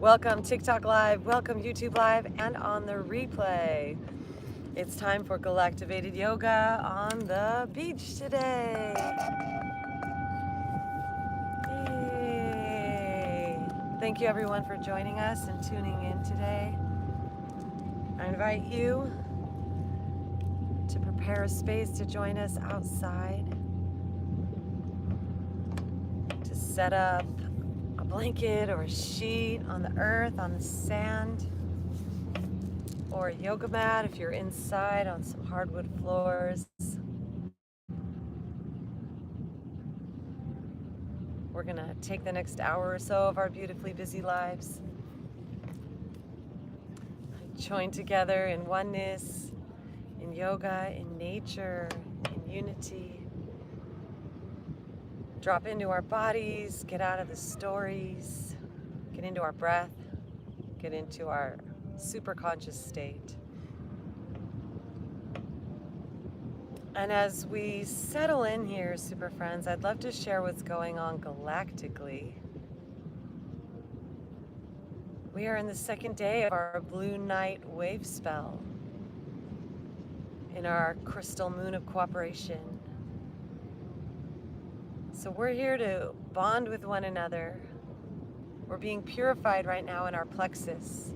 Welcome TikTok Live, welcome YouTube Live, and on the replay. It's time for Galactivated Yoga on the beach today. Yay. Thank you everyone for joining us and tuning in today. I invite you to prepare a space to join us outside, to set up a blanket or a sheet on the earth, on the sand, or a yoga mat if you're inside on some hardwood floors. We're gonna take the next hour or so of our beautifully busy lives, join together in oneness, in yoga, in nature, in unity. Drop into our bodies, get out of the stories, get into our breath, get into our super conscious state. And as we settle in here, super friends, I'd love to share what's going on galactically. We are in the second day of our blue night wave spell in our crystal moon of cooperation. So we're here to bond with one another. We're being purified right now in our plexus,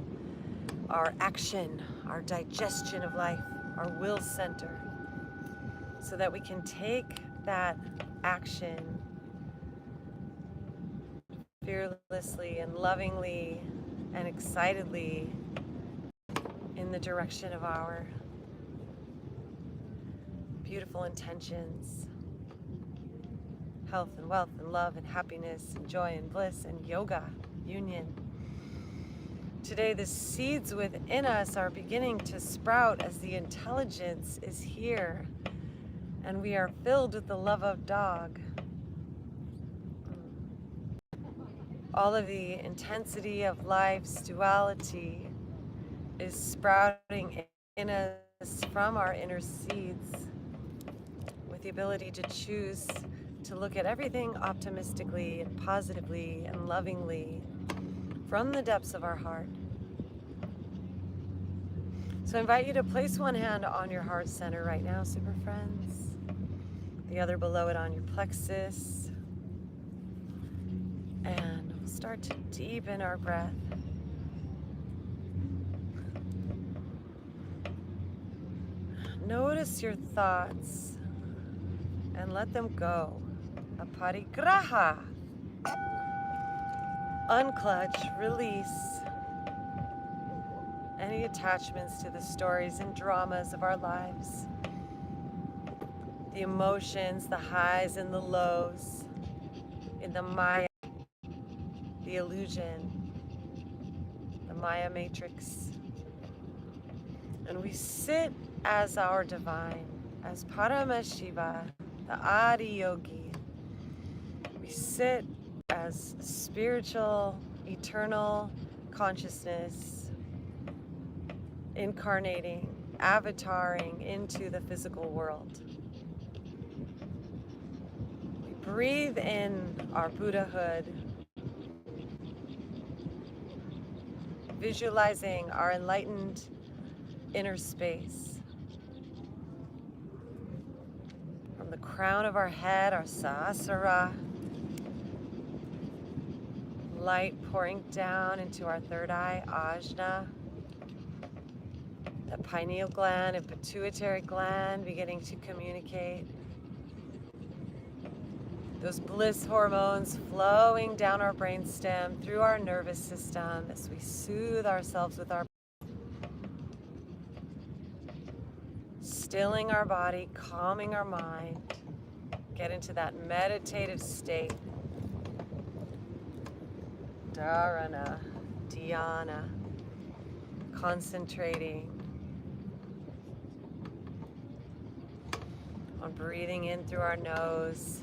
our action, our digestion of life, our will center, so that we can take that action fearlessly and lovingly and excitedly in the direction of our beautiful intentions. Health and wealth and love and happiness and joy and bliss and yoga, union. Today the seeds within us are beginning to sprout as the intelligence is here and we are filled with the love of dog. All of the intensity of life's duality is sprouting in us from our inner seeds with the ability to choose to look at everything optimistically and positively and lovingly from the depths of our heart. So I invite you to place one hand on your heart center right now, super friends. The other below it on your plexus. And we'll start to deepen our breath. Notice your thoughts and let them go. Aparigraha. Unclutch, release any attachments to the stories and dramas of our lives. The emotions, the highs and the lows, in the Maya, the illusion, the Maya matrix. And we sit as our divine, as Paramashiva, the Adi Yogi. We sit as spiritual, eternal consciousness, incarnating, avataring into the physical world. We breathe in our Buddhahood, visualizing our enlightened inner space. From the crown of our head, our Sahasrara, light pouring down into our third eye, Ajna. The pineal gland and pituitary gland beginning to communicate. Those bliss hormones flowing down our brainstem through our nervous system as we soothe ourselves with our stilling our body, calming our mind, get into that meditative state. Dharana, dhyana, concentrating on breathing in through our nose,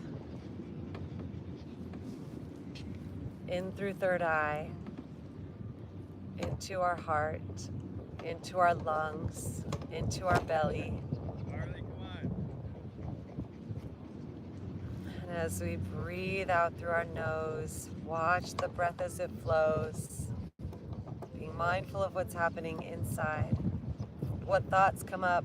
in through third eye, into our heart, into our lungs, into our belly. And as we breathe out through our nose, watch the breath as it flows. being mindful of what's happening inside, what thoughts come up.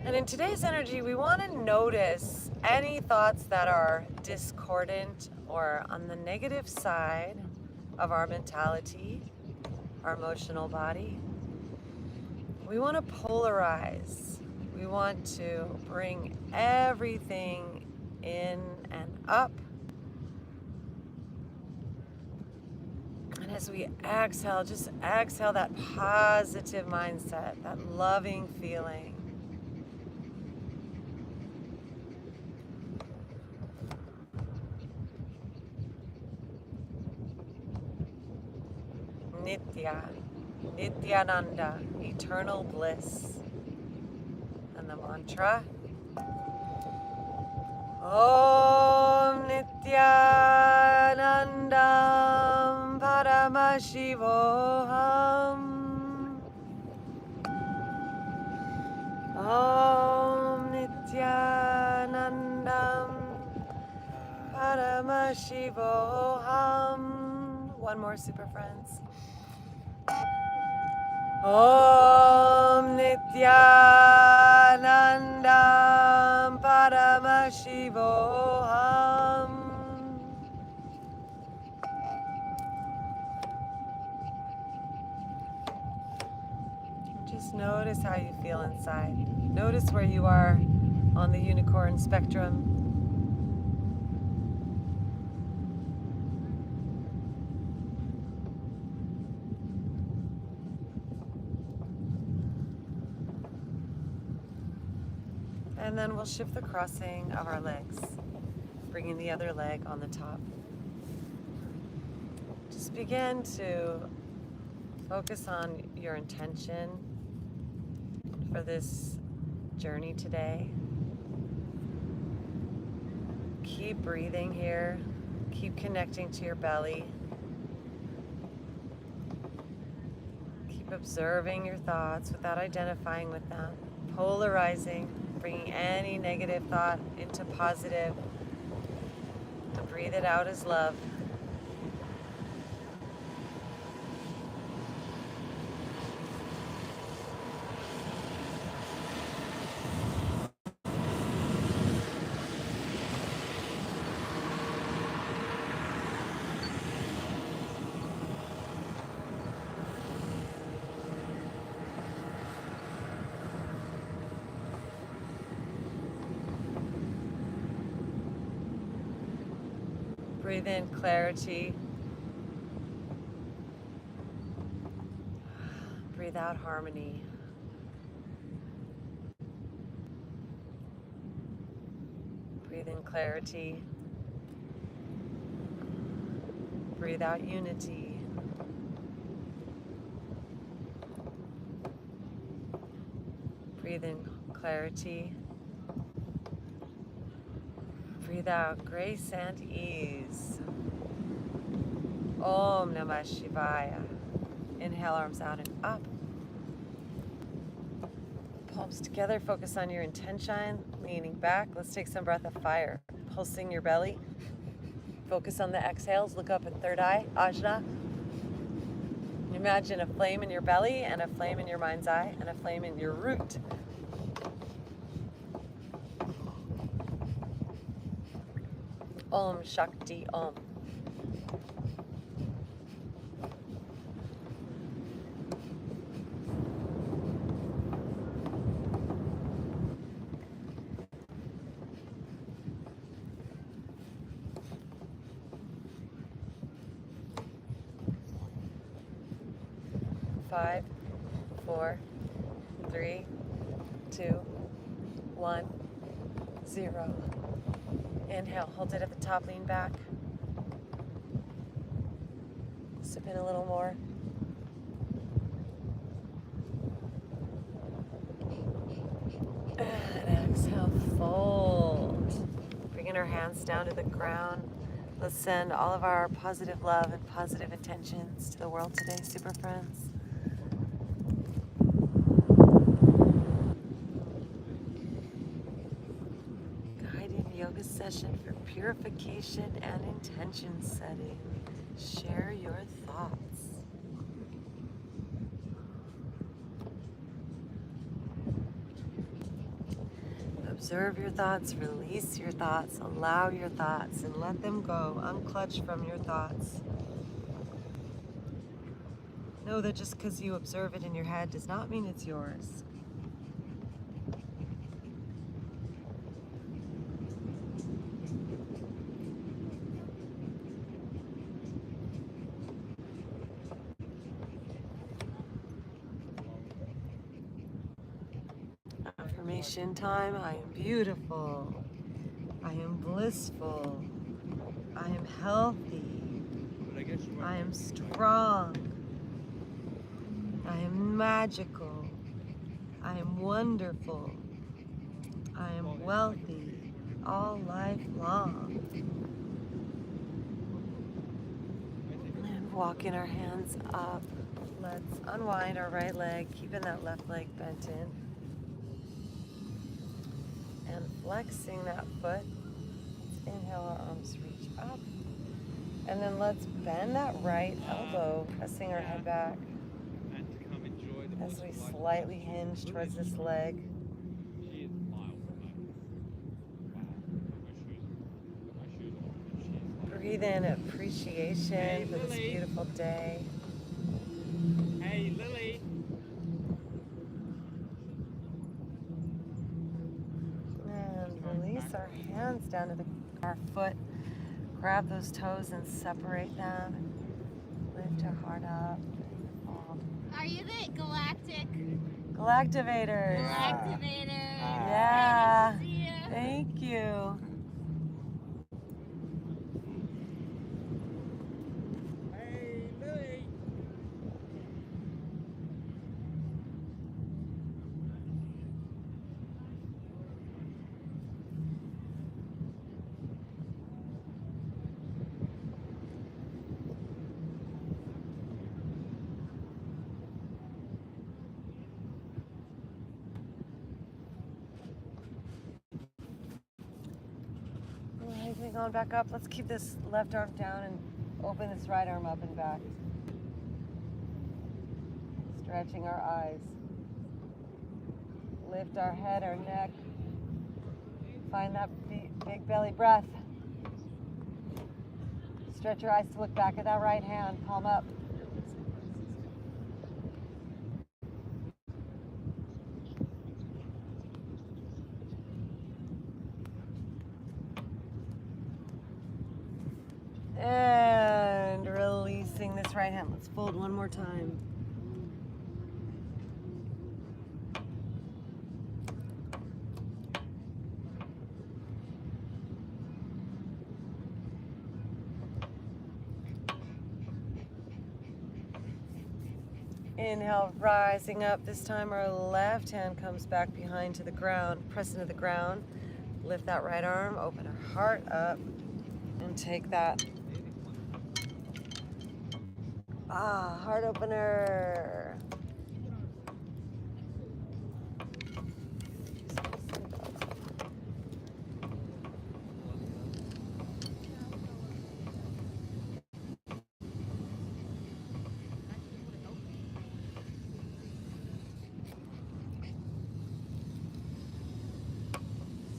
And in today's energy, we want to notice any thoughts that are discordant or on the negative side of our mentality, our emotional body. We want to polarize. We want to bring everything in and up. And as we exhale, just exhale that positive mindset, that loving feeling. Nitya, Nityananda, eternal bliss. And the mantra, Om Nityanandam Paramashivoham. Om Nityanandam Paramashivoham. One more, super friends. Om Nityanandam Paramashivoham. Just notice how you feel inside. Notice where you are on the unicorn spectrum. And then we'll shift the crossing of our legs, bringing the other leg on the top. Just begin to focus on your intention for this journey today. Keep breathing here. Keep connecting to your belly. Keep observing your thoughts without identifying with them. Polarizing, bringing any negative thought into positive. And breathe it out as love. Breathe in clarity. Breathe out harmony. Breathe in clarity. Breathe out unity. Breathe in clarity. Breathe out grace and ease. Om Namah Shivaya. Inhale, arms out and up. Palms together, focus on your intention, leaning back. Let's take some breath of fire. Pulsing your belly. Focus on the exhales, look up at third eye, Ajna. Imagine a flame in your belly and a flame in your mind's eye and a flame in your root. Om Shakti Om. Five, 4, 3, 2, 1, 0. Inhale, hold it at the top, lean back. Sip in a little more. And exhale, fold. Bringing our hands down to the ground. Let's send all of our positive love and positive intentions to the world today, super friends. Guided yoga session for purification and intention setting. Share your thoughts. Observe your thoughts, release your thoughts, allow your thoughts, and let them go. Unclutch from your thoughts. Know that just because you observe it in your head does not mean it's yours. Affirmation time. I am beautiful. I am blissful. I am healthy. I am strong. I am magical. I am wonderful. I am wealthy all life long. And walking our hands up. Let's unwind our right leg, keeping that left leg bent in. And flexing that foot. Let's inhale, our arms reach up. And then let's bend that right elbow, pressing our head back as we slightly hinge towards this leg. Breathe in appreciation for this beautiful day. Hey, Lily. And release our hands down to our foot. Grab those toes and separate them. Lift our heart up. Are you the Galactic? Galactivators. Galactivated. Yeah. Nice to see you. Thank you. Hey, Lily. Rising on back up. Let's keep this left arm down and open this right arm up and back. Stretching our eyes. Lift our head, our neck. Find that big belly breath. Stretch your eyes to look back at that right hand, palm up. And releasing this right hand. Let's fold one more time. Inhale, rising up. This time our left hand comes back behind to the ground, press into the ground. Lift that right arm, open our heart up, and take that. Heart opener.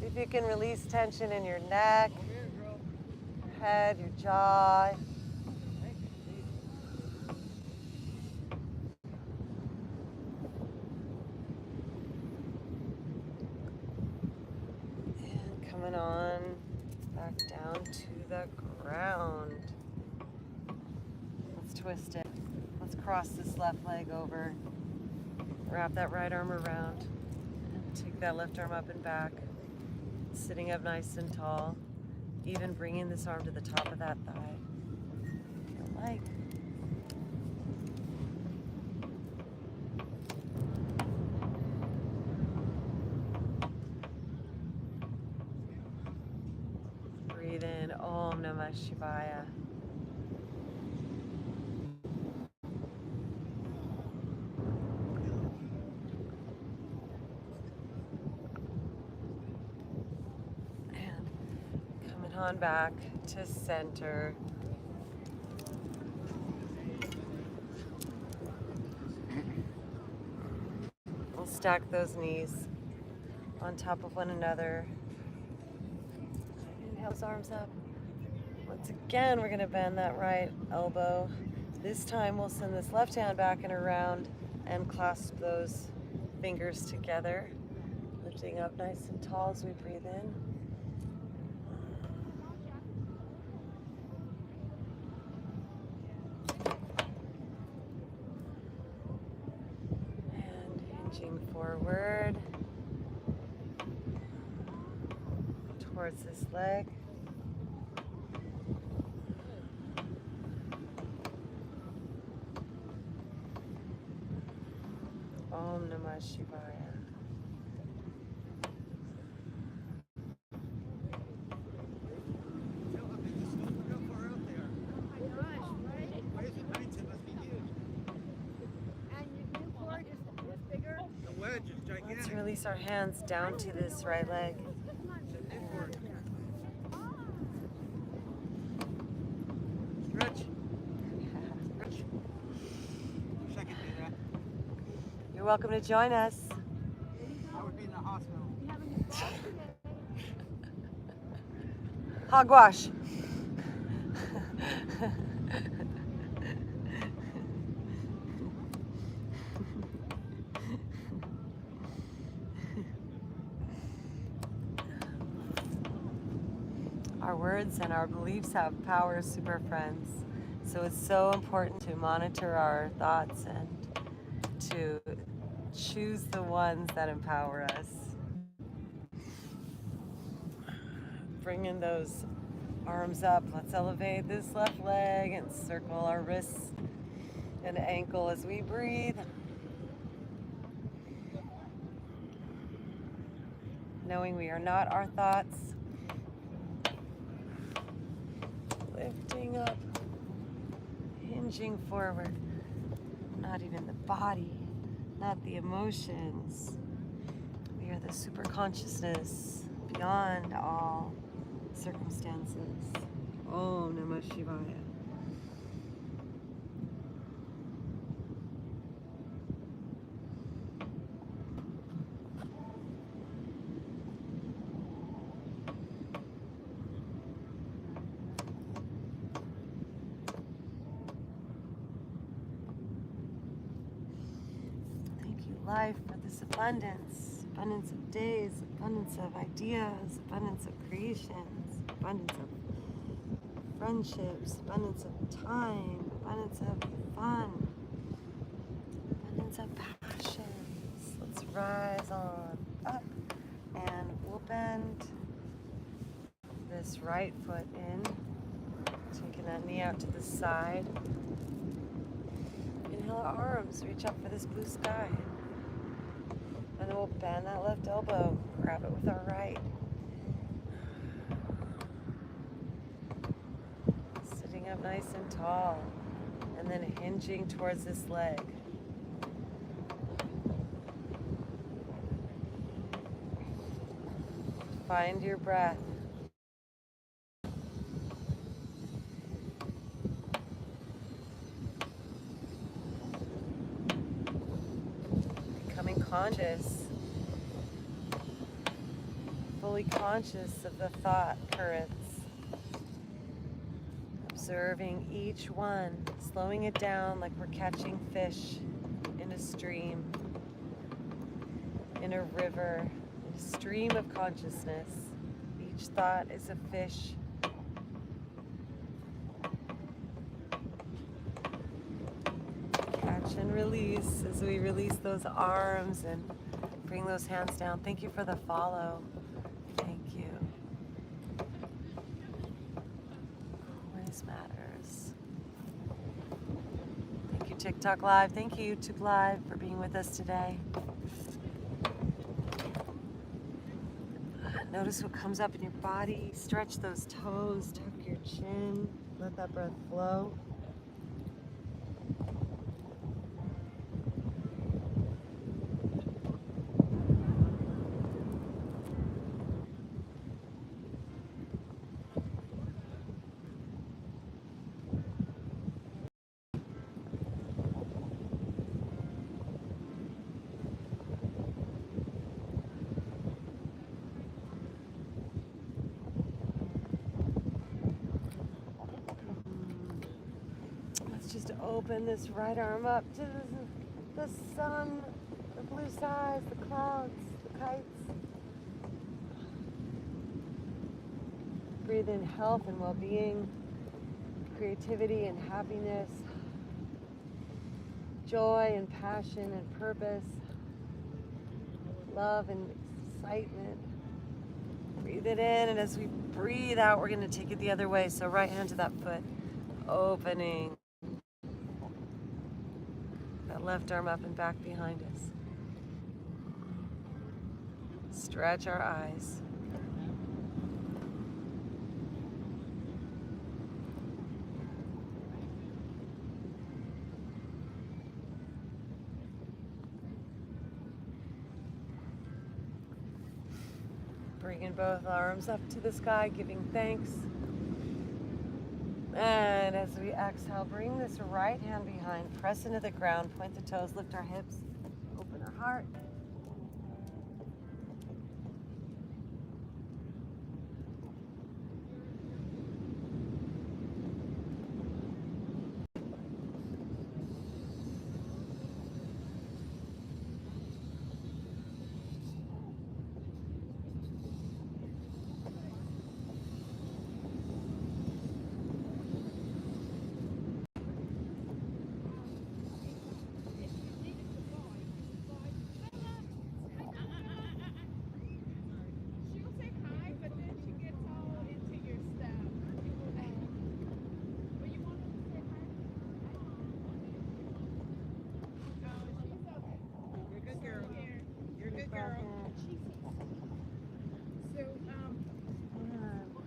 See if you can release tension in your neck, your head, your jaw. And coming on back down to the ground. Let's twist it. Let's cross this left leg over. Wrap that right arm around. And take that left arm up and back. Sitting up nice and tall. Even bringing this arm to the top of that thigh. Like. Breathe in. Om Namah Shivaya. And coming on back to center. stack those knees on top of one another. Inhale those arms up. Once again, we're gonna bend that right elbow. This time we'll send this left hand back and around and clasp those fingers together, lifting up nice and tall as we breathe in. And hinging forward towards this leg. Om Namah Shivaya. Let's release our hands down to this right leg. Stretch. Stretch. Wish I could do that. You're welcome to join us. I would be in the hospital. Hogwash. Our words and our beliefs have power, super friends. So it's so important to monitor our thoughts and to choose the ones that empower us. Bring in those arms up. Let's elevate this left leg and circle our wrists and ankle as we breathe. Knowing we are not our thoughts. Lifting up, hinging forward. Not even the body, not the emotions. We are the super consciousness beyond all circumstances. Om Namah Shivaya. Life for this abundance of days, abundance of ideas, abundance of creations, abundance of friendships, abundance of time, abundance of fun, abundance of passions. Let's rise on up and we'll bend this right foot in, taking that knee out to the side. Inhale our arms, reach up for this blue sky. And then we'll bend that left elbow, grab it with our right. Sitting up nice and tall, and then hinging towards this leg. Find your breath. Becoming conscious, fully conscious of the thought currents. Observing each one, slowing it down like we're catching fish in a stream, in a river, in a stream of consciousness. Each thought is a fish. Catch and release as we release those arms and bring those hands down. Thank you for the follow. Thank you. Always matters. Thank you, TikTok Live. Thank you, YouTube Live, for being with us today. Notice what comes up in your body. Stretch those toes, tuck your chin, let that breath flow. just open this right arm up to the sun, the blue skies, the clouds, the kites. Breathe in health and well-being, creativity and happiness, joy and passion and purpose, love and excitement. Breathe it in, and as we breathe out, we're going to take it the other way. So right hand to that foot, opening. That left arm up and back behind us. Stretch our eyes. Bringing both arms up to the sky, giving thanks. And as we exhale, bring this right hand behind, press into the ground, point the toes, lift our hips, open our heart.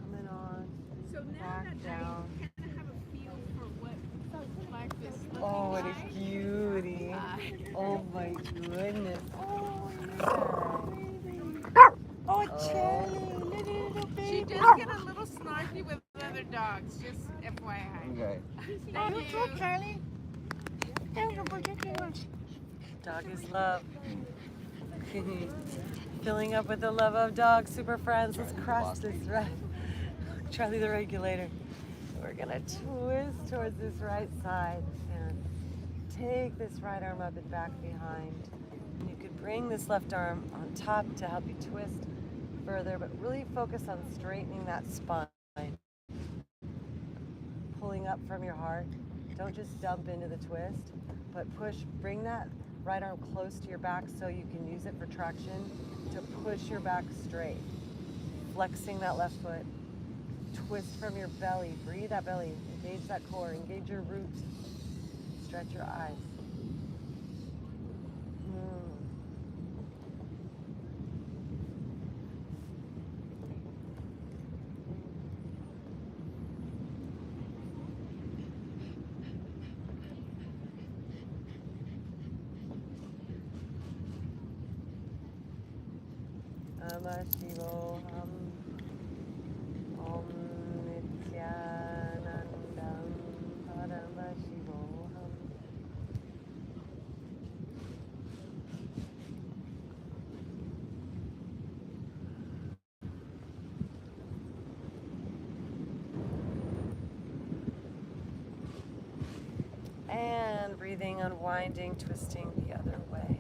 Coming on. So now Back that down. I kind of have a feel for what life is looking Oh, what like. a beauty. Oh my goodness. Oh, Charlie, little baby. She does get a little snarky with other dogs, just FYI. Okay. Thank you. Charlie. Dog is love. Filling up with the love of dogs, super friends. Let's cross this right. Charlie the regulator. We're gonna twist towards this right side and take this right arm up and back behind. You could bring this left arm on top to help you twist further, but really focus on straightening that spine. Pulling up from your heart. Don't just dump into the twist, but push, bring that right arm close to your back so you can use it for traction to push your back straight. Flexing that left foot. Twist from your belly. Breathe that belly. Engage that core. Engage your root. Stretch your eyes. Shivoham Om Nityanandam Parama Shivoham. And breathing, unwinding, twisting the other way.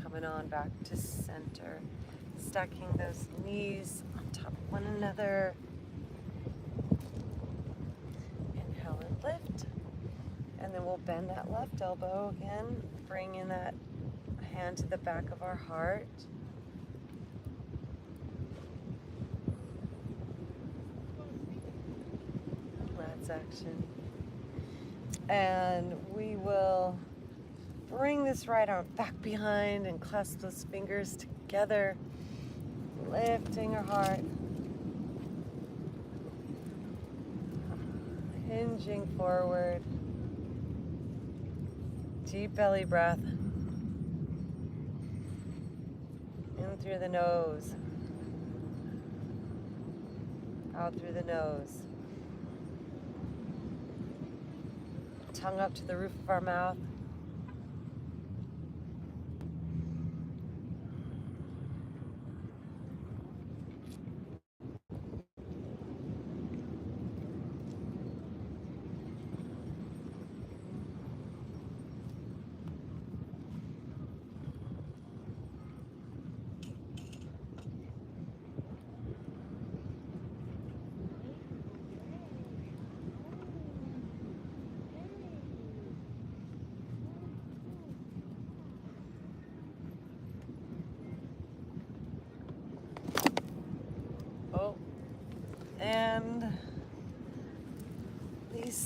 Coming on back to center, stacking those knees on top of one another. Inhale and lift, and then we'll bend that left elbow again, bring in that hand to the back of our heart. That's action. And we will bring this right arm back behind and clasp those fingers together, lifting our heart, hinging forward, deep belly breath, in through the nose, out through the nose, tongue up to the roof of our mouth.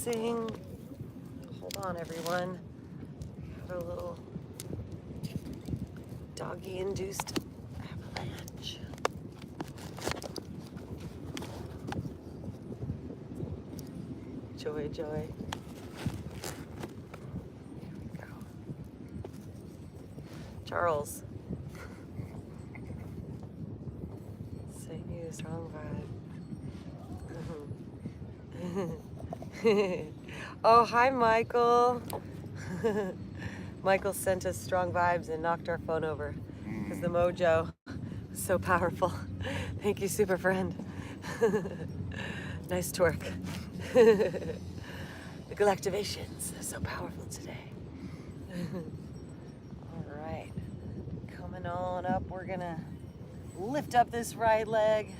relaxing. Hold on, everyone. Have a little doggy-induced avalanche. Joy, joy. Here we go. Charles. Send you a strong vibe. Oh, hi, Michael. Michael sent us strong vibes and knocked our phone over because the mojo was so powerful. Thank you, super friend. Nice twerk. The Galactivations are so powerful today. All right, coming on up, we're gonna lift up this right leg,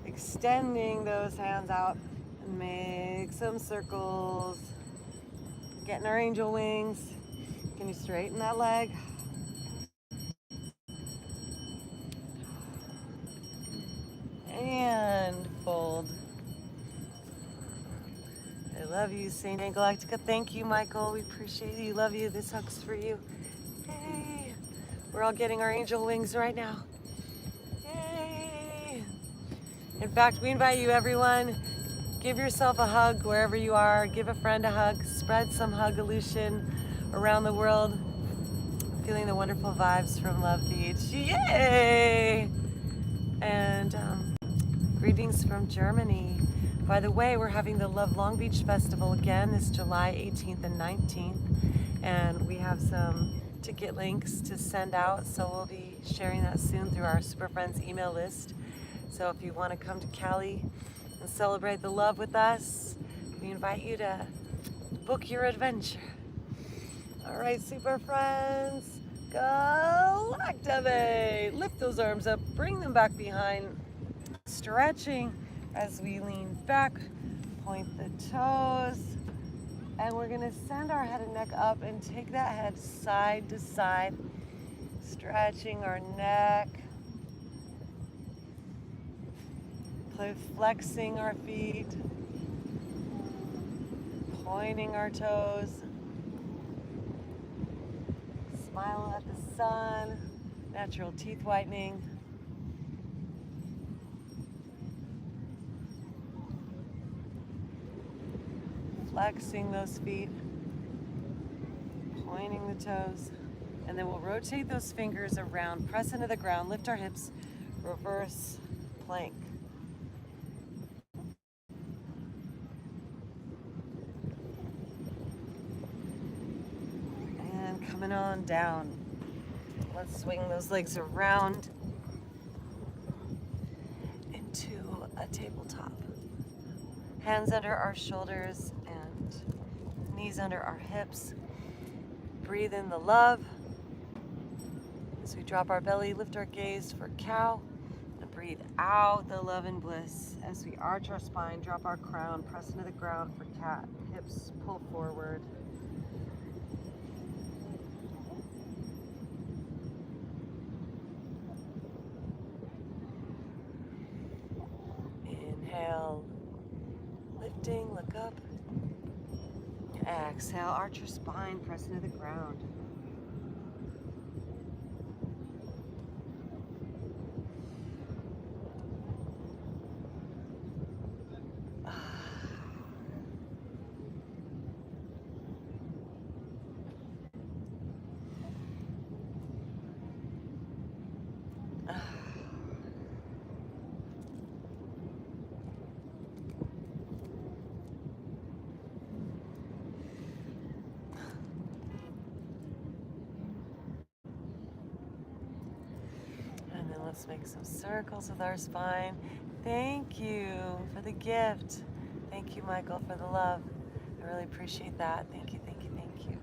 extending those hands out and make some circles. Getting our angel wings. Can you straighten that leg? And fold. I love you, Saint Anne Galactica. Thank you, Michael. We appreciate you. Love you. This hug's for you. Hey. We're all getting our angel wings right now. Yay! In fact, we invite you, everyone, give yourself a hug wherever you are. Give a friend a hug. Spread some hug-illusion around the world. Feeling the wonderful vibes from Love Beach. Yay! And greetings from Germany. By the way, we're having the Love Long Beach Festival again this July 18th and 19th. And we have some ticket links to send out, so we'll be sharing that soon through our Super Friends email list. So if you want to come to Cali and celebrate the love with us, we invite you to book your adventure. All right, super friends, Galactivate. Lift those arms up, bring them back behind, stretching as we lean back, point the toes, and we're gonna send our head and neck up and take that head side to side, stretching our neck, flexing our feet, pointing our toes. Smile at the sun, natural teeth whitening. Flexing those feet, pointing the toes, and then we'll rotate those fingers around, press into the ground, lift our hips, reverse plank. And coming on down. Let's swing those legs around into a tabletop. Hands under our shoulders and knees under our hips. Breathe in the love. As we drop our belly, lift our gaze for cow, and breathe out the love and bliss. As we arch our spine, drop our crown, press into the ground for cat. Hips pull forward. Inhale, lifting, look up. Exhale, arch your spine, press into the ground. Let's make some circles with our spine. Thank you for the gift. Thank you, Michael, for the love. I really appreciate that. Thank you, thank you, thank you.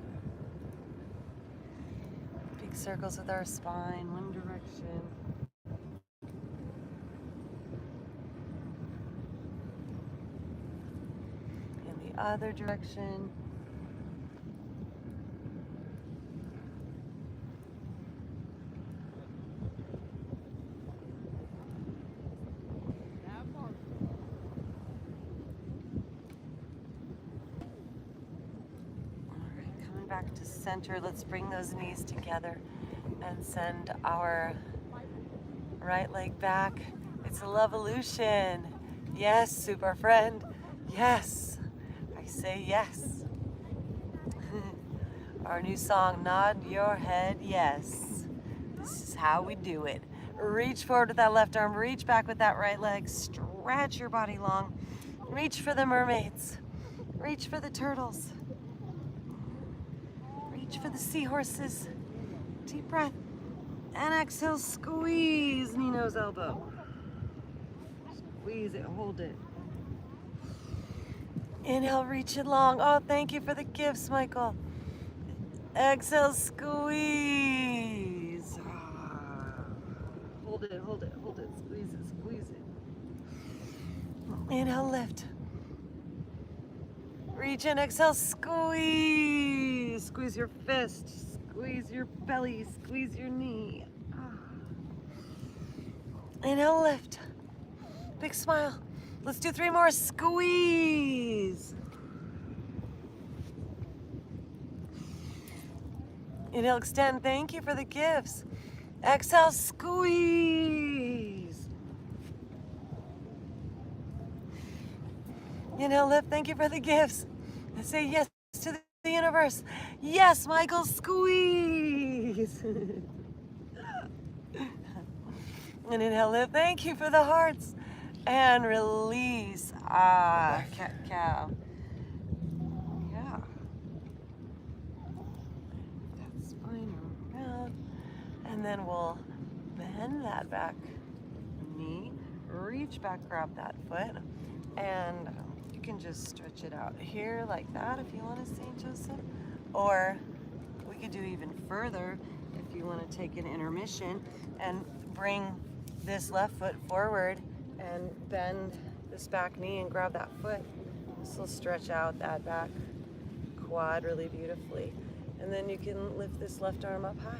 Big circles with our spine, one direction. In the other direction. back to center. Let's bring those knees together and send our right leg back. It's a Lovolution. Yes, super friend. Yes. I say yes. Our new song, Nod Your Head Yes. This is how we do it. Reach forward with that left arm, reach back with that right leg, stretch your body long. Reach for the mermaids. Reach for the turtles. Reach for the seahorses. Deep breath. And exhale, squeeze Nino's elbow. Squeeze it, hold it. Inhale, reach it long. Oh, thank you for the gifts, Michael. Exhale, squeeze. Hold it, hold it, hold it. Squeeze it, squeeze it. Inhale, lift. Reach in, exhale, squeeze. Squeeze your fist, squeeze your belly, squeeze your knee. Inhale, lift. Big smile. Let's do 3 more. Squeeze. Inhale, extend. Thank you for the gifts. Exhale, squeeze. Inhale, lift. Thank you for the gifts. And say yes to the universe. Yes, Michael, squeeze. And inhale, lift. Thank you for the hearts. And release. Cat cow. Yeah. That spine around. And then we'll bend that back knee. Reach back, grab that foot. And you can just stretch it out here like that if you want to, St. Joseph. Or we could do even further if you want to take an intermission and bring this left foot forward and bend this back knee and grab that foot. This will stretch out that back quad really beautifully. And then you can lift this left arm up high.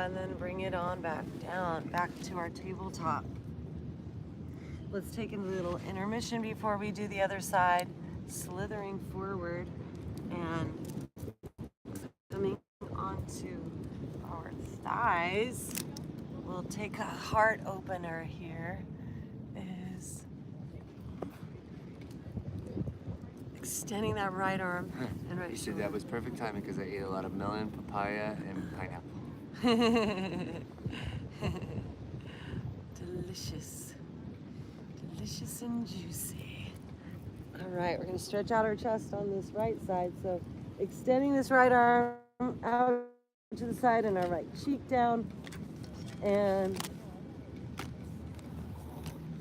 And then bring it on back down, back to our tabletop. Let's take a little intermission before we do the other side, slithering forward and coming onto our thighs. We'll take a heart opener here. Is extending that right arm and right You said shoulder. that was perfect timing because I ate a lot of melon, papaya, and pineapple. Delicious. Delicious and juicy. All right, we're going to stretch out our chest on this right side. So extending this right arm out to the side and our right cheek down. And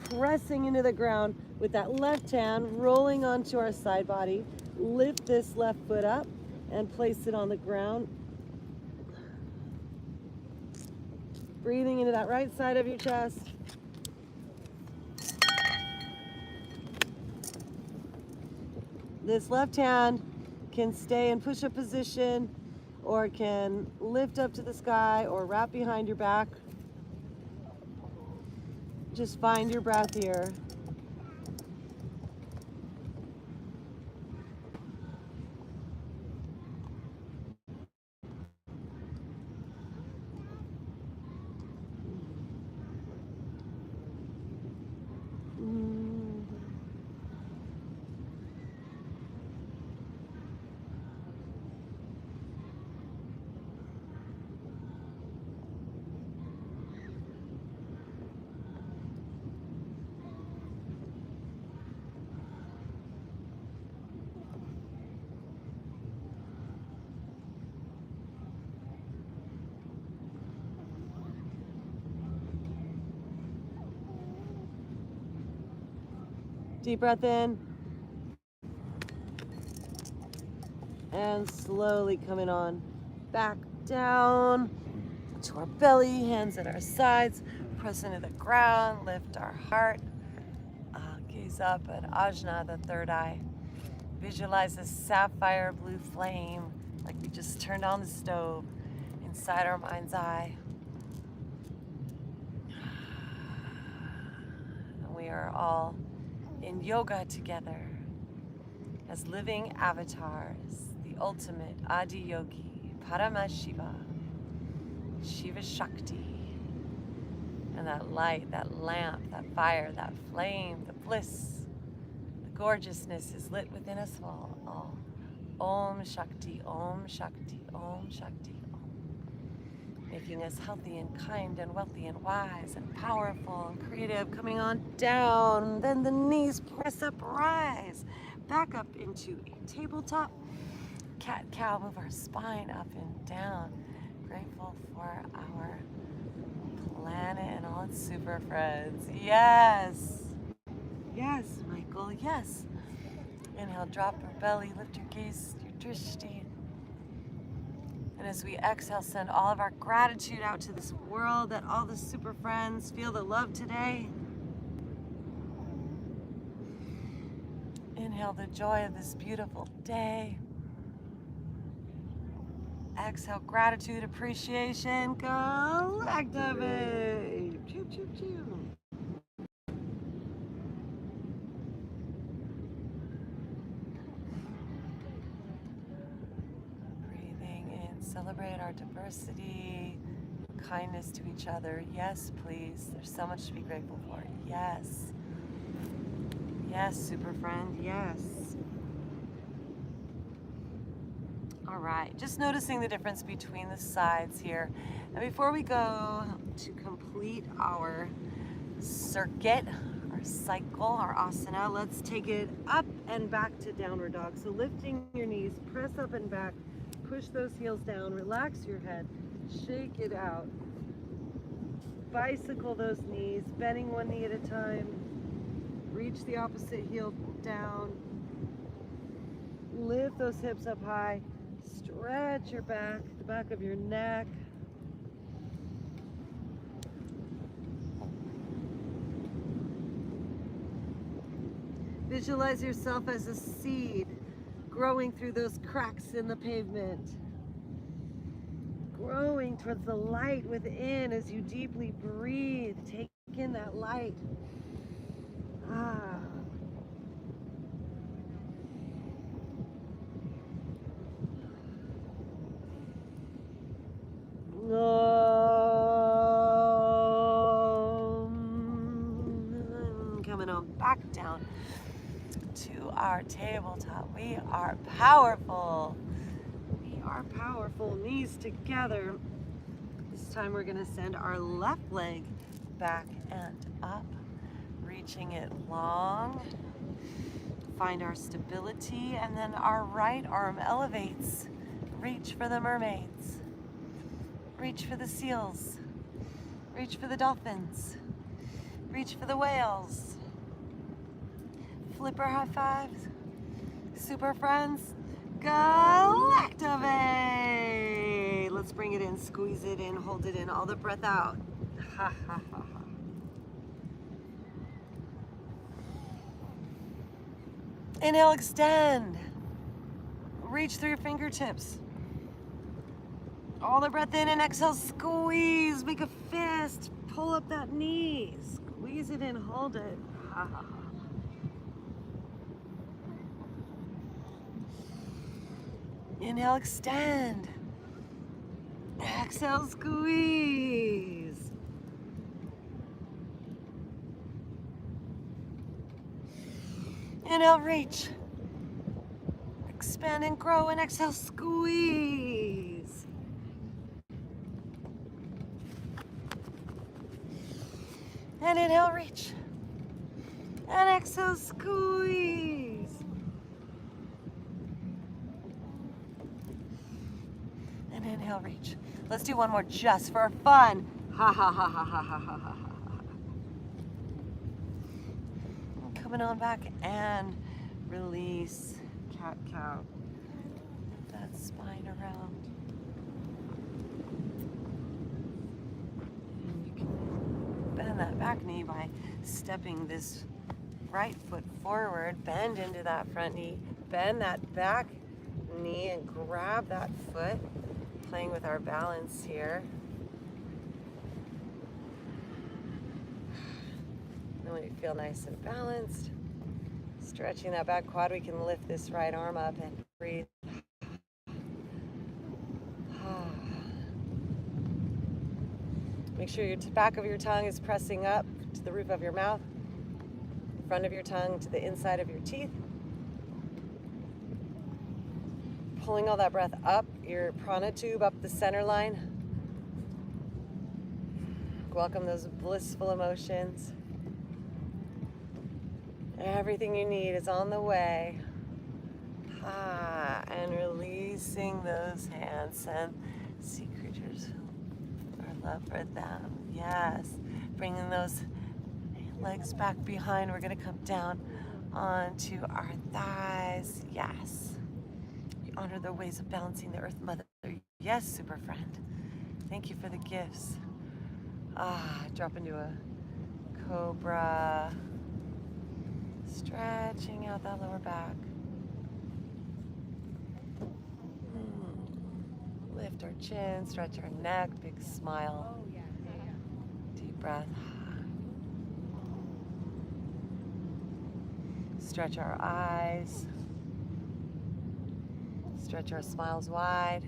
pressing into the ground with that left hand, rolling onto our side body. Lift this left foot up and place it on the ground. Breathing into that right side of your chest. This left hand can stay in push-up position or can lift up to the sky or wrap behind your back. Just find your breath here. Deep breath in. And slowly coming on back down to our belly, hands at our sides, press into the ground, lift our heart, gaze up at Ajna, the third eye. Visualize a sapphire blue flame like we just turned on the stove inside our mind's eye. And we are all in yoga together as living avatars, the ultimate Adi Yogi, Paramashiva, Shiva Shakti. And that light, that lamp, that fire, that flame, the bliss, the gorgeousness is lit within us all. Om Shakti, Om Shakti, Om Shakti, Om. Making us healthy and kind and wealthy and wise and powerful and creative. Coming on down, then the knees press up, rise. Back up into a tabletop. Cat, cow, move our spine up and down. Grateful for our planet and all its super friends. Yes. Yes, Michael, yes. Inhale, drop your belly, lift your gaze, your drishti. And as we exhale, send all of our gratitude out to this world, that all the super friends feel the love today. Inhale the joy of this beautiful day. Exhale, gratitude, appreciation, Galactivate. Choo, choo, choo. Breathing in, celebrate our diversity, kindness to each other. Yes, please. There's so much to be grateful for. Yes. Yes, super friend. Yes. All right, just noticing the difference between the sides here. And before we go to complete our circuit, our cycle, our asana, let's take it up and back to downward dog. So lifting your knees, press up and back, push those heels down, relax your head, shake it out. Bicycle those knees, bending one knee at a time. Reach the opposite heel down. Lift those hips up high. Stretch your back, the back of your neck. Visualize yourself as a seed growing through those cracks in the pavement. Growing towards the light within as you deeply breathe. Take in that light. Ah. Coming on back down to our tabletop. We are powerful. We are powerful. Knees together. This time we're going to send our left leg back and up, reaching it long. Find our stability, and then our right arm elevates. Reach for the mermaids. Reach for the seals. Reach for the dolphins. Reach for the whales. Flipper high fives. Super friends. Galactivate. Let's bring it in, squeeze it in, hold it in, all the breath out. Ha ha ha ha. Inhale, extend. Reach through your fingertips. All the breath in, and exhale, squeeze. Make a fist. Pull up that knee. Squeeze it in, hold it. Ha ha ha. Inhale, extend. Exhale, squeeze. Inhale, reach. Expand and grow, and exhale, squeeze. And inhale, reach. And exhale, squeeze. And inhale, reach. Let's do one more just for fun. Ha ha ha ha ha ha ha ha. Coming on back and release. Cat cow. Move that spine around. And you can bend that back knee by stepping this right foot forward. Bend into that front knee. Bend that back knee and grab that foot, playing with our balance here. And when you feel nice and balanced, stretching that back quad, we can lift this right arm up and breathe. Make sure your back of your tongue is pressing up to the roof of your mouth, front of your tongue to the inside of your teeth. Pulling all that breath up your prana tube, up the center line. Welcome those blissful emotions. Everything you need is on the way. And releasing those hands. Send sea creatures our love for them. Yes. Bringing those legs back behind. We're going to come down onto our thighs. Yes. You honor the ways of balancing the Earth Mother. Yes, super friend. Thank you for the gifts. Drop into a cobra. Stretching out that lower back. Lift our chin, stretch our neck, big smile. Deep breath. Stretch our eyes. Stretch our smiles wide.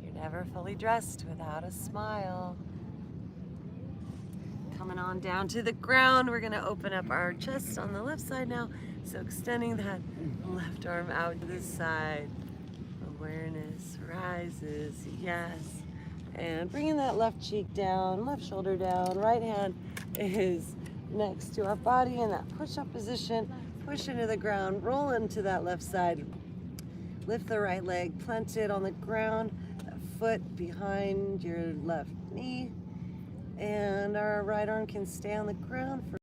You're never fully dressed without a smile. Coming on down to the ground, we're gonna open up our chest on the left side now. So extending that left arm out to the side. Awareness rises, yes. And bringing that left cheek down, left shoulder down, right hand is next to our body in that push-up position. Push into the ground, roll into that left side. Lift the right leg, plant it on the ground, that foot behind your left knee. And our right arm can stay on the ground for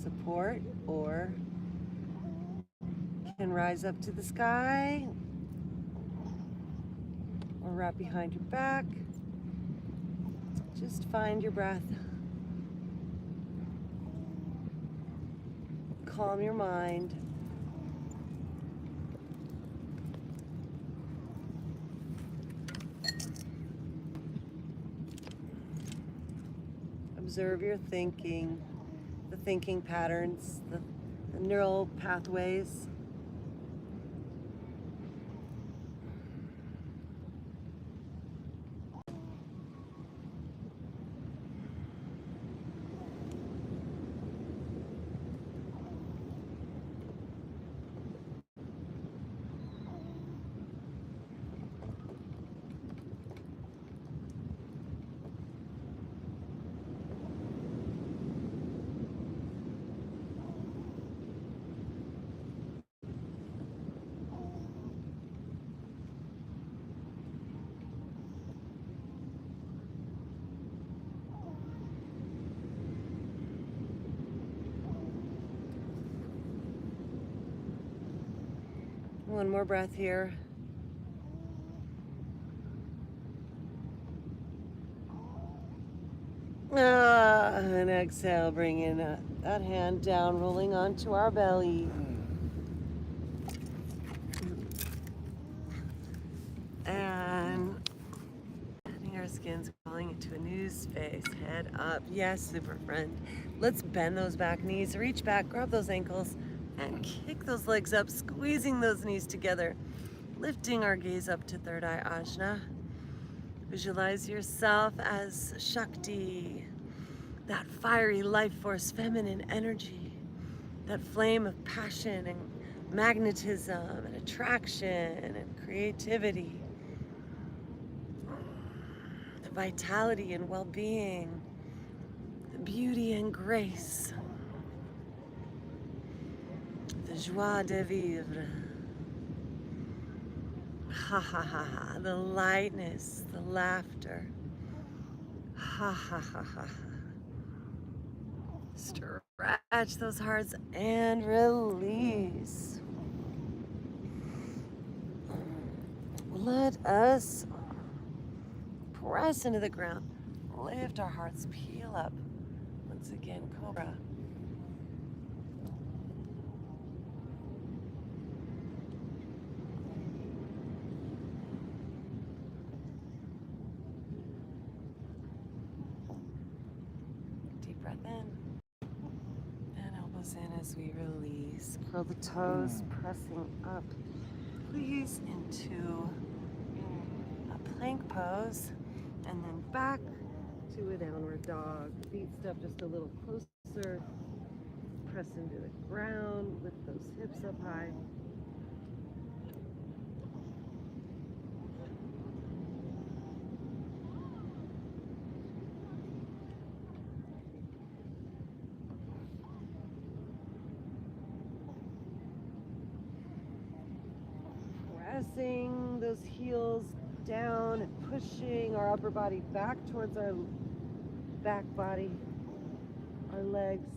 support or can rise up to the sky or wrap behind your back. Just find your breath. Calm your mind. Observe your thinking, the thinking patterns, the neural pathways. One more breath here. And exhale, bringing that hand down, rolling onto our belly. And letting our skin's falling into a new space. Head up. Yes, super friend. Let's bend those back knees, reach back, grab those ankles, and kick those legs up, squeezing those knees together. Lifting our gaze up to third eye ajna. Visualize yourself as Shakti, that fiery life force, feminine energy, that flame of passion and magnetism and attraction and creativity, the vitality and well-being, the beauty and grace, the joie de vivre. Ha ha ha ha, the lightness, the laughter. Ha ha ha ha. Stretch those hearts and release. Let us press into the ground. Lift our hearts, peel up. Once again, cobra. nose in as we release. Curl the toes, pressing up, please, into a plank pose, and then back to a downward dog. Feet step just a little closer. Press into the ground, lift those hips up high. Pressing those heels down and pushing our upper body back towards our back body, our legs.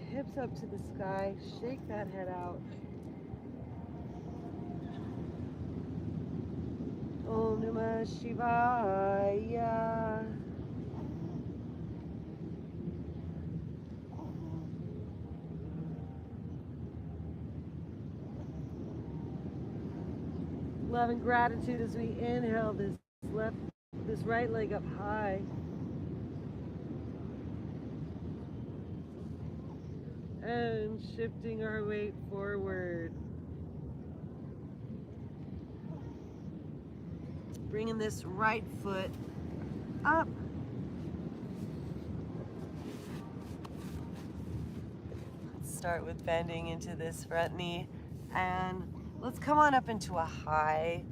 Hips up to the sky, shake that head out. Om Namah Shivaya. Love and gratitude as we inhale this right leg up high. And shifting our weight forward. Bringing this right foot up. Let's start with bending into this front knee. And let's come on up into a high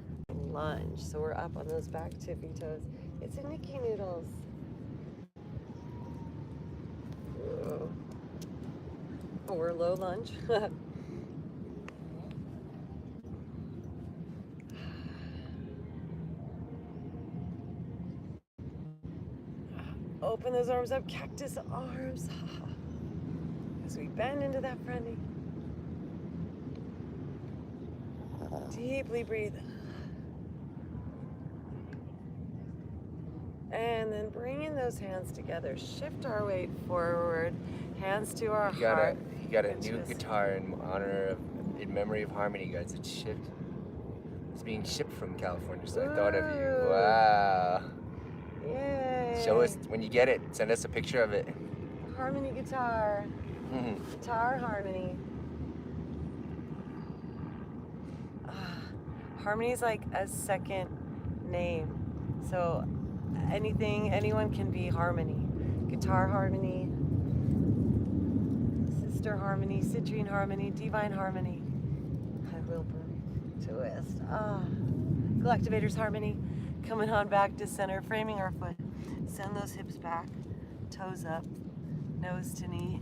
lunge. So we're up on those back tippy toes. It's a Nicky Noodles. Or low lunge. Open those arms up, cactus arms. As we bend into that front knee. Deeply breathe. And then bringing those hands together. Shift our weight forward. Hands to our heart. He got a new guitar in memory of Harmony, guys. It's being shipped from California, so I thought of you. Wow. Yay. Show us when you get it. Send us a picture of it. Harmony guitar. Guitar Harmony. Harmony is like a second name. So anyone can be Harmony. Guitar Harmony. Sister Harmony, Citrine Harmony, Divine Harmony. I will twist. Galactivators Harmony. Coming on back to center, framing our foot. Send those hips back, toes up, nose to knee.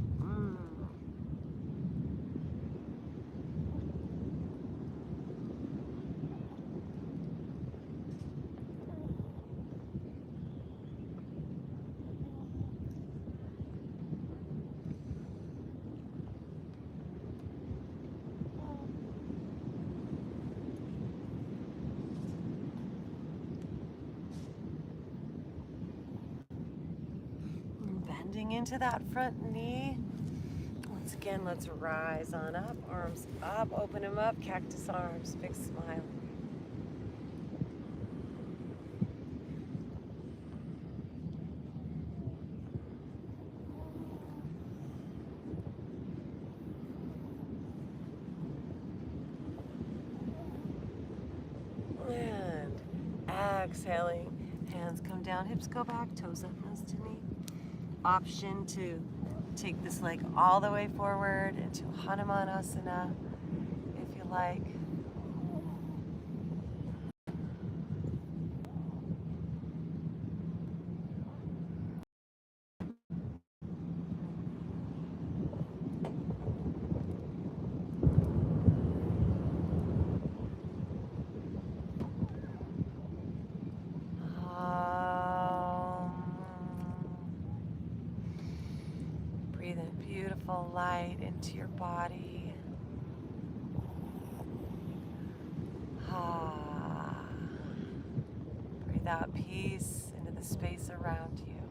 Into that front knee. Once again, let's rise on up, arms up, open them up, cactus arms, big smile. And exhaling, hands come down, hips go back, toes up, nose to knee. Option to take this leg all the way forward into Hanumanasana if you like. Breathe in beautiful light into your body. Breathe out peace into the space around you.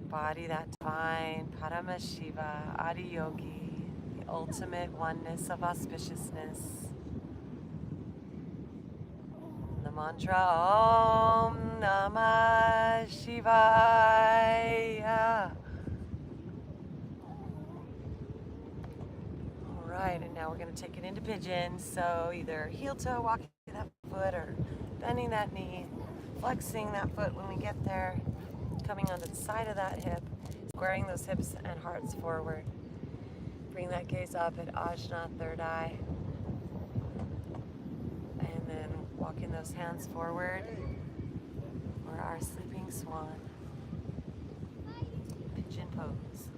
Embody that divine Paramashiva, Adi Yogi, the ultimate oneness of auspiciousness. The mantra Om Namah Shivaya. Alright, and now we're going to take it into pigeon. So either heel toe, walking that foot, or bending that knee, flexing that foot when we get there, coming onto the side of that hip, squaring those hips and hearts forward. Bring that gaze up at Ajna, third eye. And then walking those hands forward for our sleeping swan. Pigeon pose.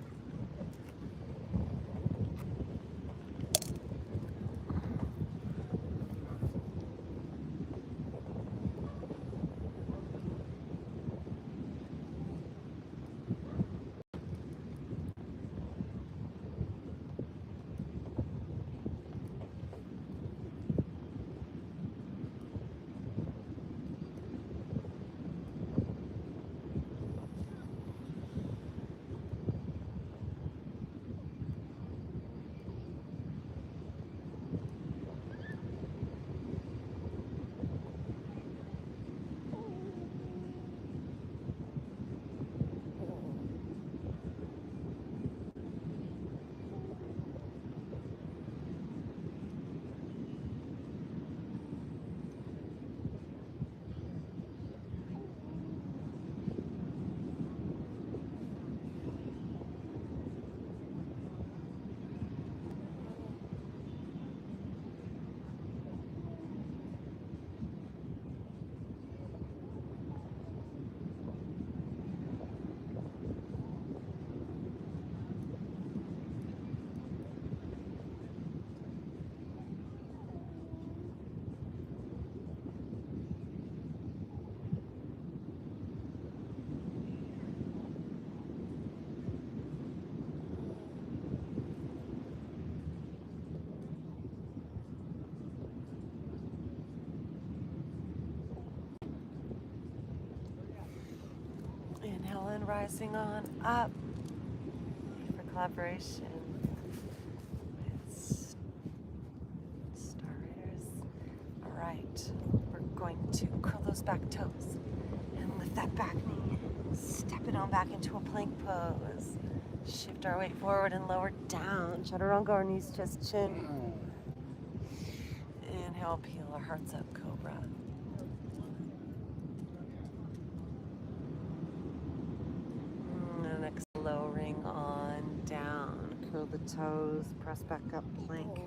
Inhale and rising on up for collaboration with Star Riders. All right, we're going to curl those back toes and lift that back knee. Step it on back into a plank pose. Shift our weight forward and lower down. Chaturanga, our knees, chest, chin. Inhale, peel our hearts up, cobra. And exhale, lowering on down. Curl the toes, press back up, plank.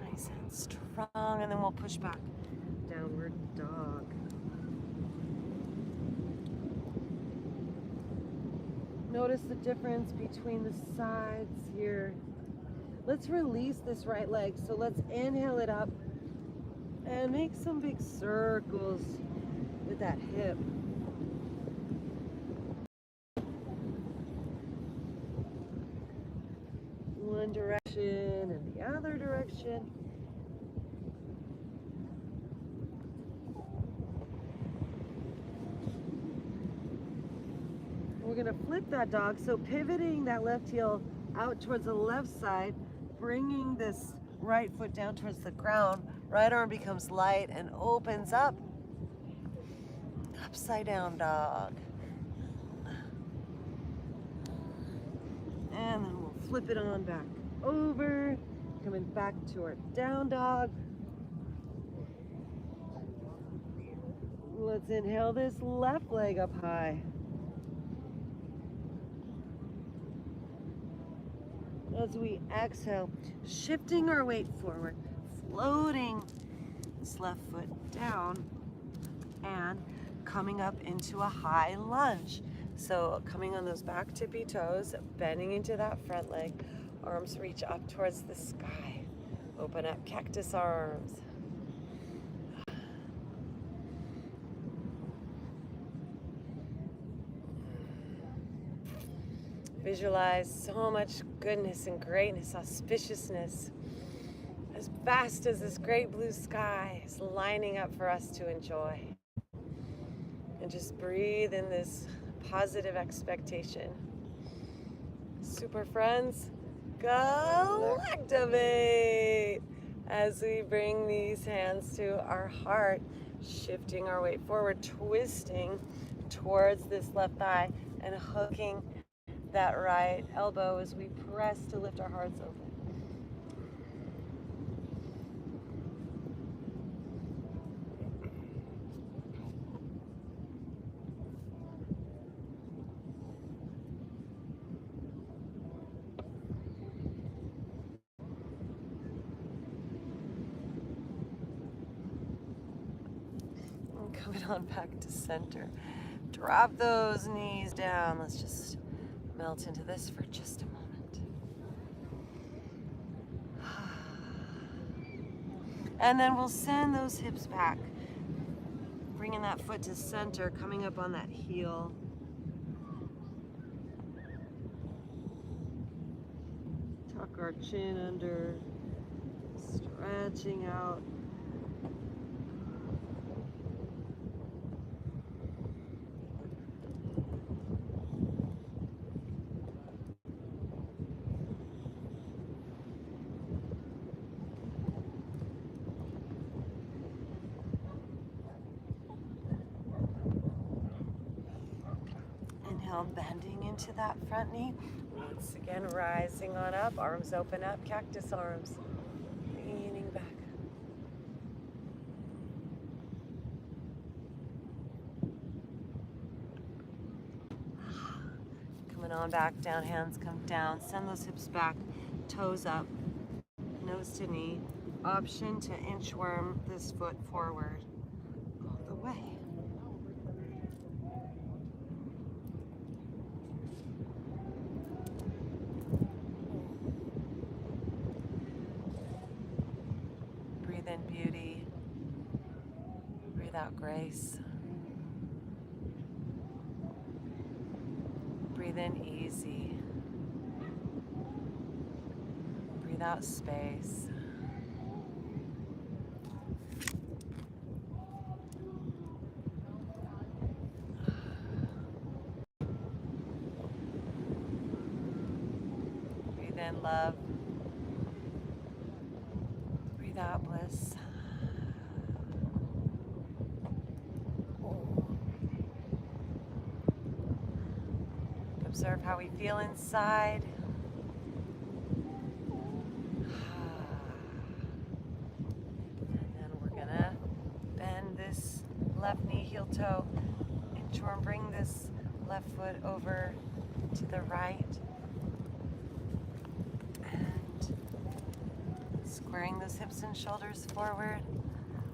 Nice and strong, and then we'll push back. Downward dog. Notice the difference between the sides here. Let's release this right leg. So let's inhale it up and make some big circles with that hip. One direction and the other direction. We're gonna flip that dog, so pivoting that left heel out towards the left side, bringing this right foot down towards the ground. Right arm becomes light and opens up. Upside down dog. And then we'll flip it on back over, coming back to our down dog. Let's inhale this left leg up high. As we exhale, shifting our weight forward, floating this left foot down, and coming up into a high lunge. So coming on those back tippy toes, bending into that front leg, arms reach up towards the sky. Open up cactus arms. Visualize so much goodness and greatness, auspiciousness, as vast as this great blue sky is lining up for us to enjoy. And just breathe in this positive expectation. Super friends, Galactivate! As we bring these hands to our heart, shifting our weight forward, twisting towards this left thigh and hooking that right elbow as we press to lift our hearts open. And coming on back to center. Drop those knees down. Let's just melt into this for just a moment. And then we'll send those hips back. Bringing that foot to center, coming up on that heel. Tuck our chin under, stretching out. Inhale, bending into that front knee. Once again, rising on up, arms open up, cactus arms. Leaning back. Coming on back, down, hands come down. Send those hips back, toes up, nose to knee. Option to inchworm this foot forward all the way. Breathe in beauty. Breathe out grace. Breathe in easy. Breathe out space. Breathe in love. Breathe out bliss. Observe how we feel inside. And then we're gonna bend this left knee, heel toe, inchworm, bring this left foot over to the right. And squaring those hips and shoulders forward.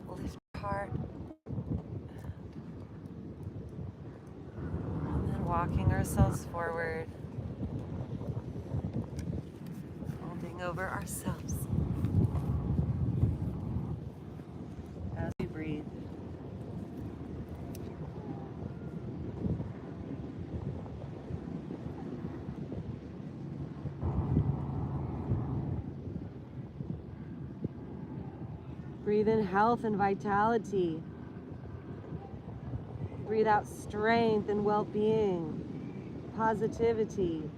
Lift your heart. And then walking ourselves forward. Folding over ourselves. As we breathe. Breathe in health and vitality. Breathe out strength and well-being, positivity.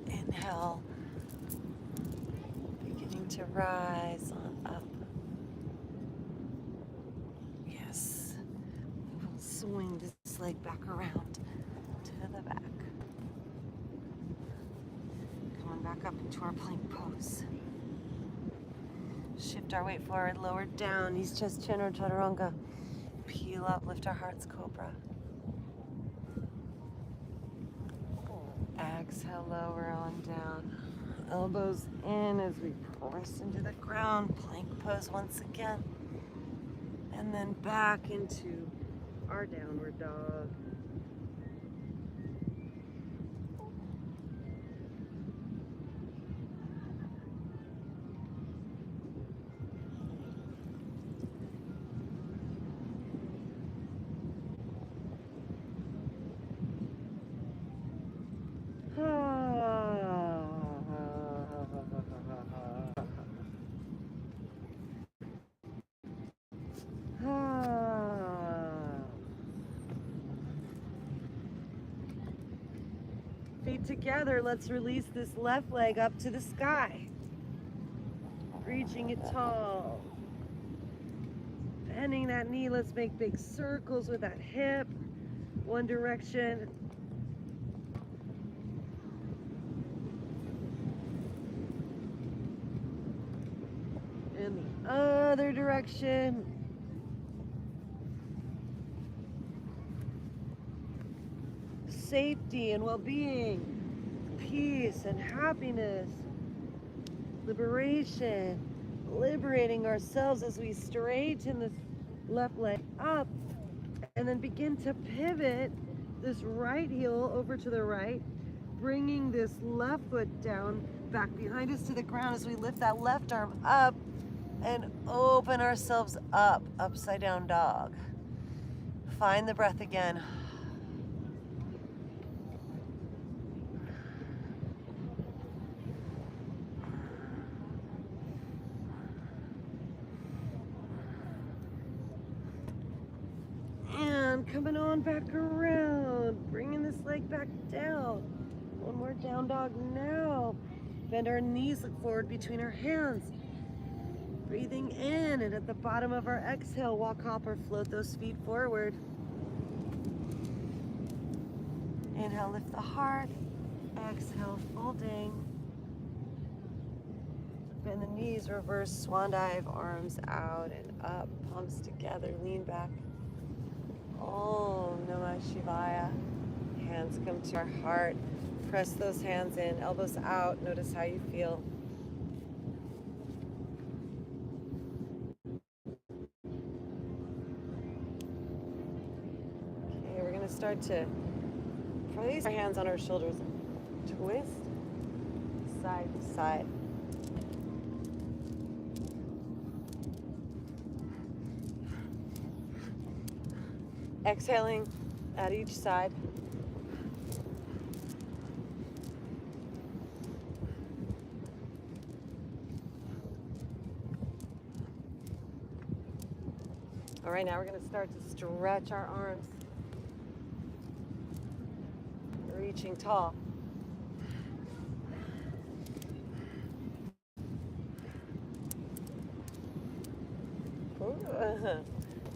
Inhale, beginning to rise on up. Yes, we will swing this leg back around to the back. Coming back up into our plank pose. Shift our weight forward, lower down, knees, chest, chin, or chaturanga. Peel up, lift our hearts, cobra. Exhale, lower on down. Elbows in as we press into the ground. Plank pose once again. And then back into our downward dog. Feet together, let's release this left leg up to the sky. Reaching it tall. Bending that knee, let's make big circles with that hip. One direction. In the other direction. Safety and well-being, peace and happiness, liberation, liberating ourselves as we straighten this left leg up and then begin to pivot this right heel over to the right, bringing this left foot down, back behind us to the ground as we lift that left arm up and open ourselves up, upside down dog. Find the breath again. And coming on back around, bringing this leg back down. One more down dog now. Bend our knees, look forward between our hands. Breathing in, and at the bottom of our exhale, walk, hop, or float those feet forward. Inhale, lift the heart. Exhale, folding. Bend the knees, reverse swan dive, arms out and up, palms together, lean back. Om Namah Shivaya. Hands come to our heart. Press those hands in, elbows out. Notice how you feel. Okay, we're going to start to place our hands on our shoulders. Twist side to side. Exhaling at each side. All right, now we're going to start to stretch our arms. Reaching tall.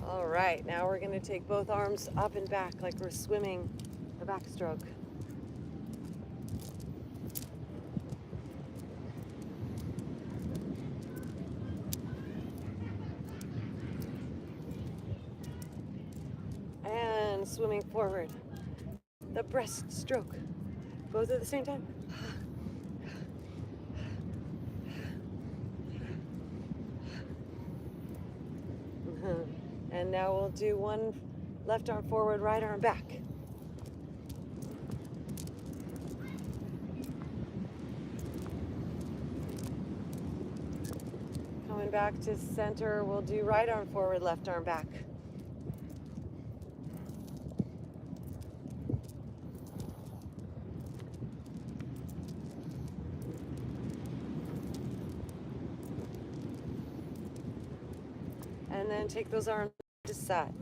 All right, now we're going to take both arms up and back like we're swimming the backstroke. And swimming forward, the breaststroke, both at the same time. And now we'll do one left arm forward, right arm back. Coming back to center, we'll do right arm forward, left arm back. And then take those arms to side.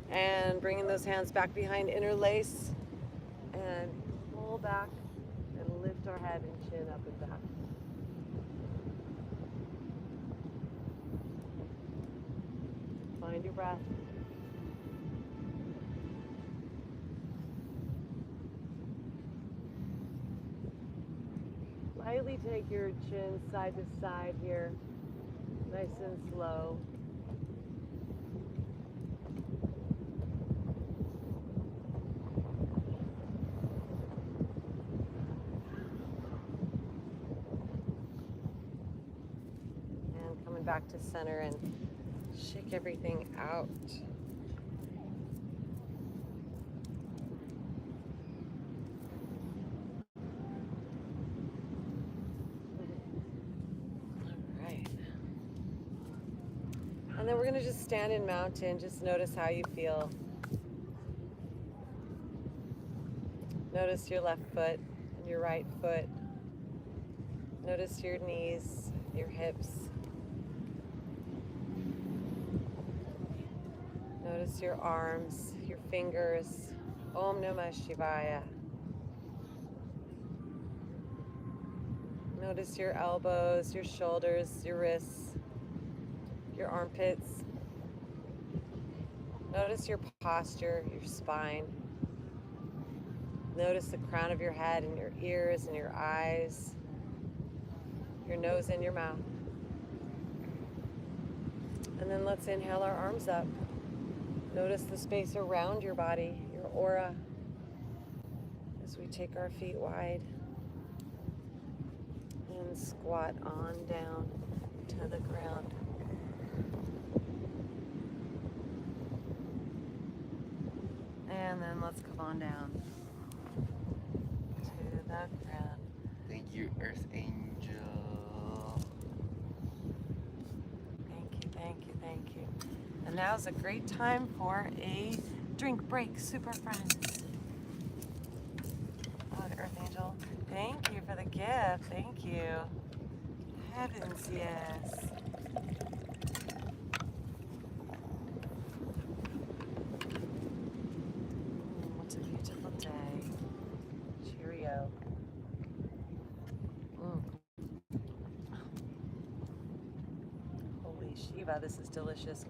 And bringing those hands back behind, interlace and hold back and lift our head and chin up and back. Find your breath. Lightly take your chin side to side here, nice and slow. And coming back to center and shake everything out. And then we're going to just stand in mountain. Just notice how you feel. Notice your left foot and your right foot. Notice your knees, your hips. Notice your arms, your fingers. Om Namah Shivaya. Notice your elbows, your shoulders, your wrists, your armpits. Notice your posture, your spine. Notice the crown of your head and your ears and your eyes, your nose and your mouth. And then let's inhale our arms up. Notice the space around your body, your aura, as we take our feet wide and squat on down to the ground. And then let's come on down to the ground. Thank you, Earth Angel. Thank you, thank you, thank you. And now's a great time for a drink break, super friends. Oh, the Earth Angel, thank you for the gift. Thank you. Heavens, yes. What a beautiful day. Cheerio. Holy Shiva, this is delicious.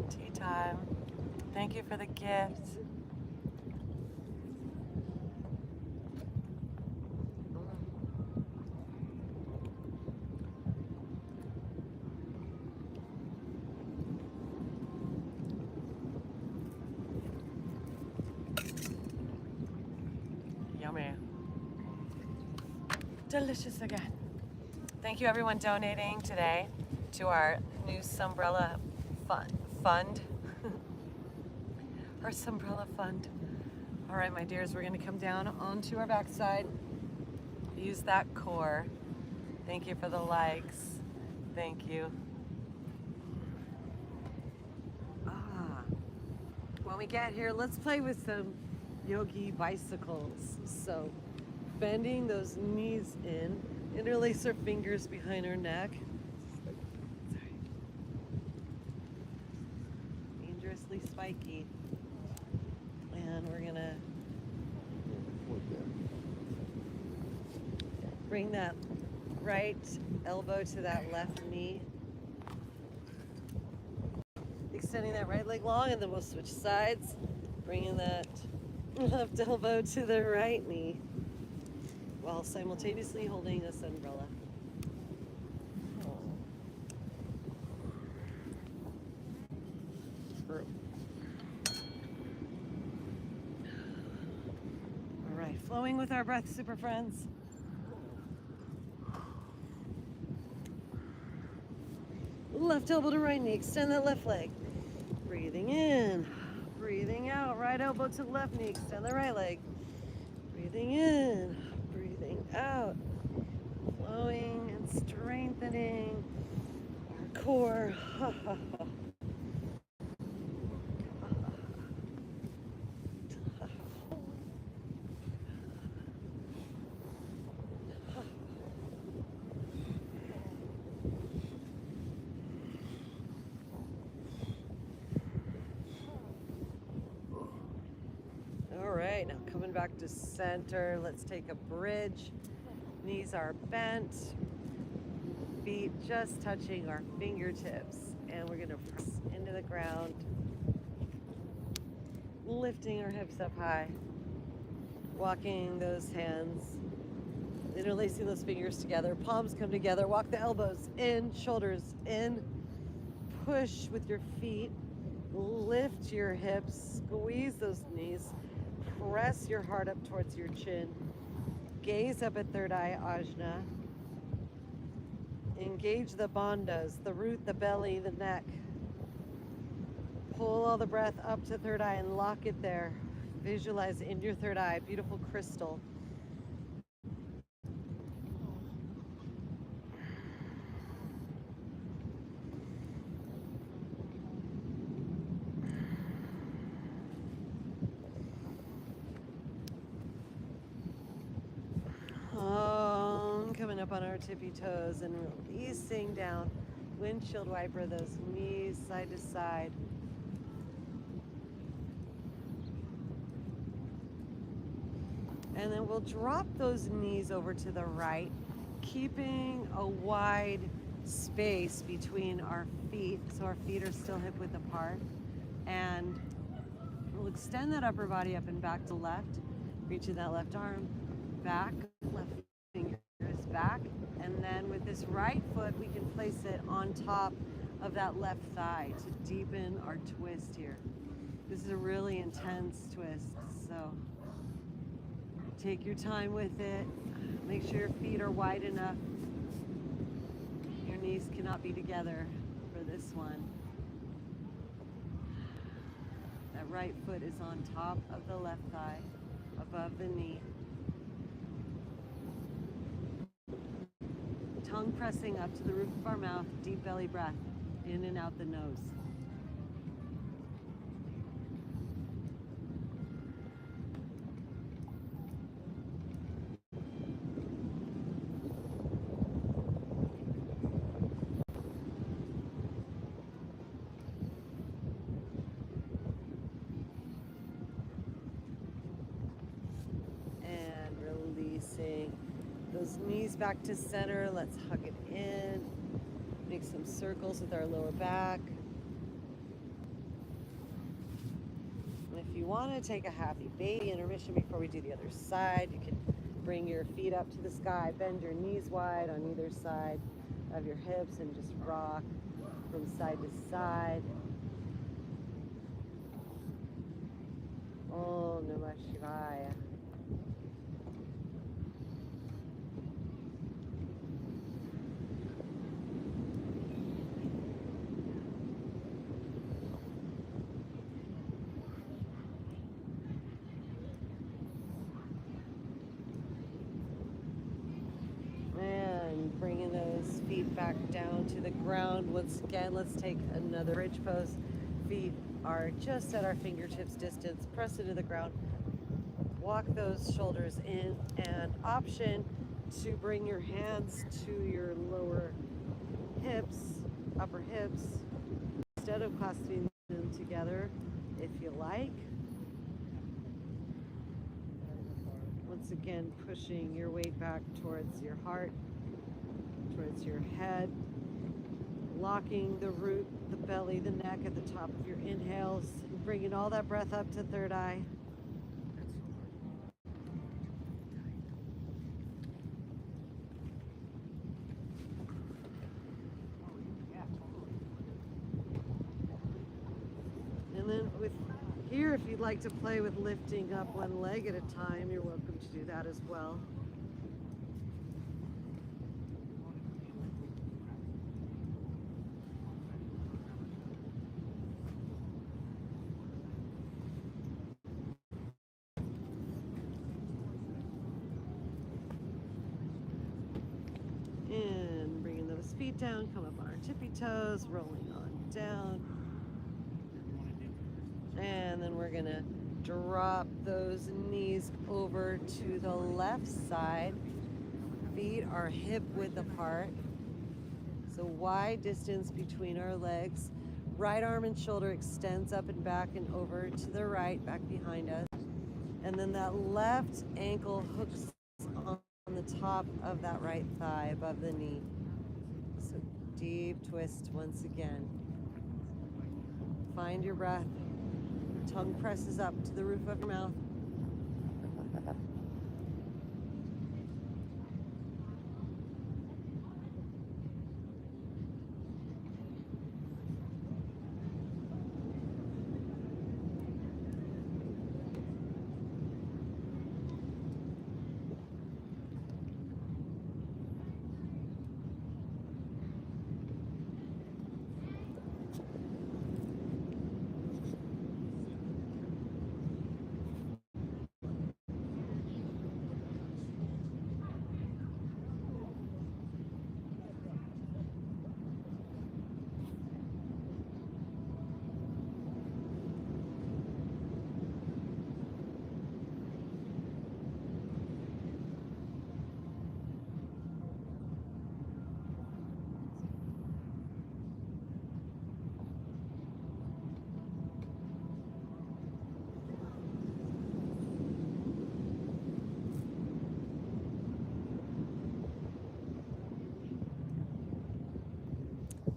Tea time. Thank you for the gift. Yummy. Delicious again. Thank you everyone donating today to our new Sunbrella fund. Our Sunbrella fund. All right, my dears, we're gonna come down onto our backside. Use that core. Thank you for the likes. Thank you. When we get here, let's play with some yogi bicycles. So, bending those knees in, interlace our fingers behind our neck. Sorry. Dangerously spiky. And we're gonna bring that right elbow to that left knee. Extending that right leg long, and then we'll switch sides. Bringing that left elbow to the right knee while simultaneously holding this umbrella. All right, flowing with our breath, super friends. Left elbow to right knee, extend that left leg. Breathing in, breathing out, right elbow to left knee, extend the right leg. Breathing in, breathing out, flowing and strengthening our core. back to center. Let's take a bridge. Knees are bent. Feet just touching our fingertips. And we're gonna press into the ground. Lifting our hips up high. Walking those hands. Interlacing those fingers together. Palms come together. Walk the elbows in, shoulders in. Push with your feet. Lift your hips. Squeeze those knees. Press your heart up towards your chin. Gaze up at third eye ajna. Engage the bandhas, the root, the belly, the neck. Pull all the breath up to third eye and lock it there. Visualize in your third eye, beautiful crystal. Coming up on our tippy toes and releasing down. Windshield wiper those knees side to side. And then we'll drop those knees over to the right, keeping a wide space between our feet, so our feet are still hip width apart. And we'll extend that upper body up and back to left, reaching that left arm back, left fingers back, and then with this right foot we can place it on top of that left thigh to deepen our twist here. This is a really intense twist, so take your time with it. Make sure your feet are wide enough. Your knees cannot be together for this one. That right foot is on top of the left thigh, above the knee. Tongue pressing up to the roof of our mouth, deep belly breath, in and out the nose. And releasing those knees back to center. Let's hug it in. Make some circles with our lower back. And if you want to take a happy baby intermission before we do the other side, you can bring your feet up to the sky, bend your knees wide on either side of your hips, and just rock from side to side. Om Namah Shivaya. Bringing those feet back down to the ground. Once again, let's take another bridge pose. Feet are just at our fingertips distance. Press into the ground. Walk those shoulders in, and option to bring your hands to your lower hips, upper hips, instead of clasping them together, if you like. Once again, pushing your weight back towards your heart, towards your head, locking the root, the belly, the neck at the top of your inhales, bringing all that breath up to third eye. And then with here, if you'd like to play with lifting up one leg at a time, you're welcome to do that as well. And bringing those feet down, come up on our tippy toes, rolling on down. And then we're gonna drop those knees over to the left side. Feet are hip width apart. So wide distance between our legs. Right arm and shoulder extends up and back and over to the right, back behind us. And then that left ankle hooks on the top of that right thigh above the knee. So deep twist once again. Find your breath. Tongue presses up to the roof of your mouth.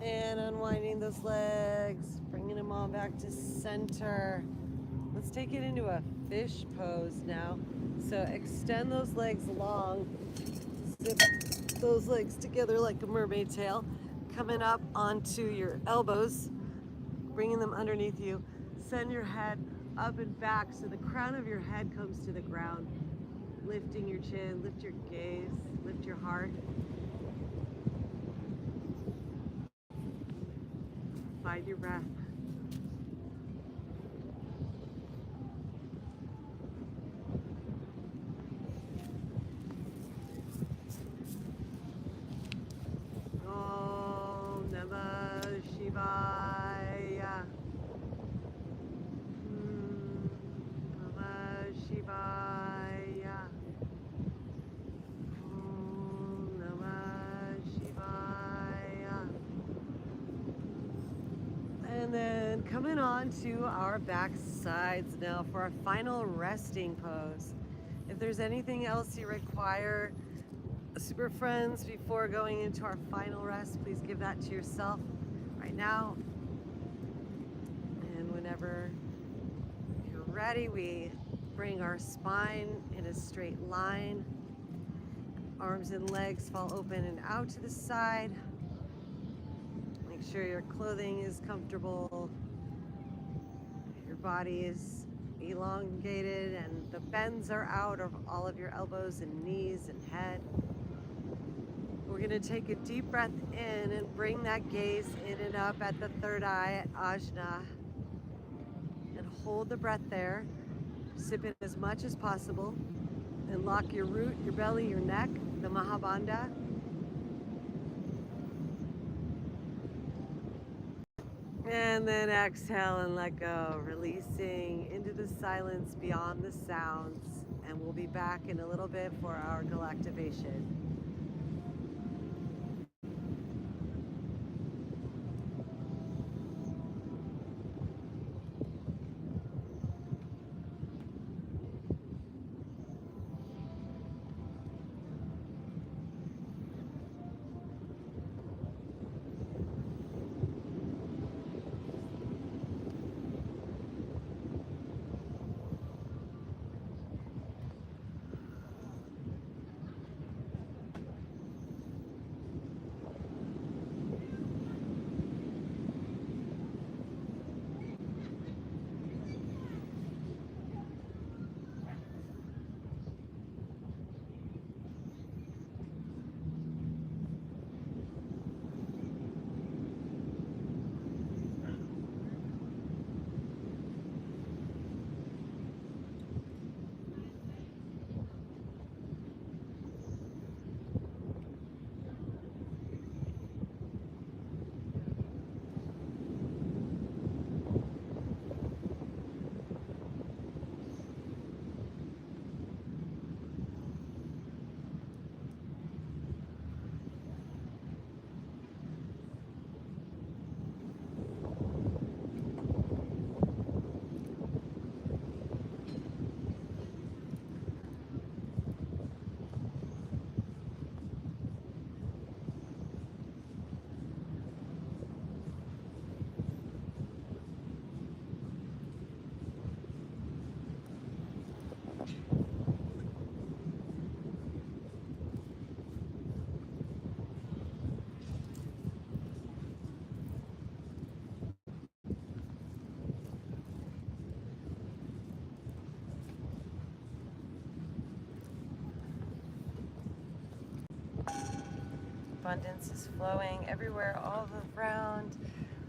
And unwinding those legs, bringing them all back to center. Let's take it into a fish pose now. So extend those legs long, zip those legs together like a mermaid tail, coming up onto your elbows, bringing them underneath you. Send your head up and back so the crown of your head comes to the ground. Lifting your chin, lift your gaze, lift your heart. Find your breath. Om Namah Shivaya. Namah Shivaya. Om Namah Shivaya. And then coming on to our back sides now for our final resting pose. If there's anything else you require, super friends, before going into our final rest, please give that to yourself right now. And whenever you're ready, we bring our spine in a straight line. Arms and legs fall open and out to the side. Make sure your clothing is comfortable. Your body is elongated and the bends are out of all of your elbows and knees and head. We're going to take a deep breath in and bring that gaze in and up at the third eye at Ajna. And hold the breath there. Sip it as much as possible. And lock your root, your belly, your neck, the Mahabandha. And then exhale and let go, releasing into the silence beyond the sounds. And we'll be back in a little bit for our Galactivation. Abundance is flowing everywhere, all around.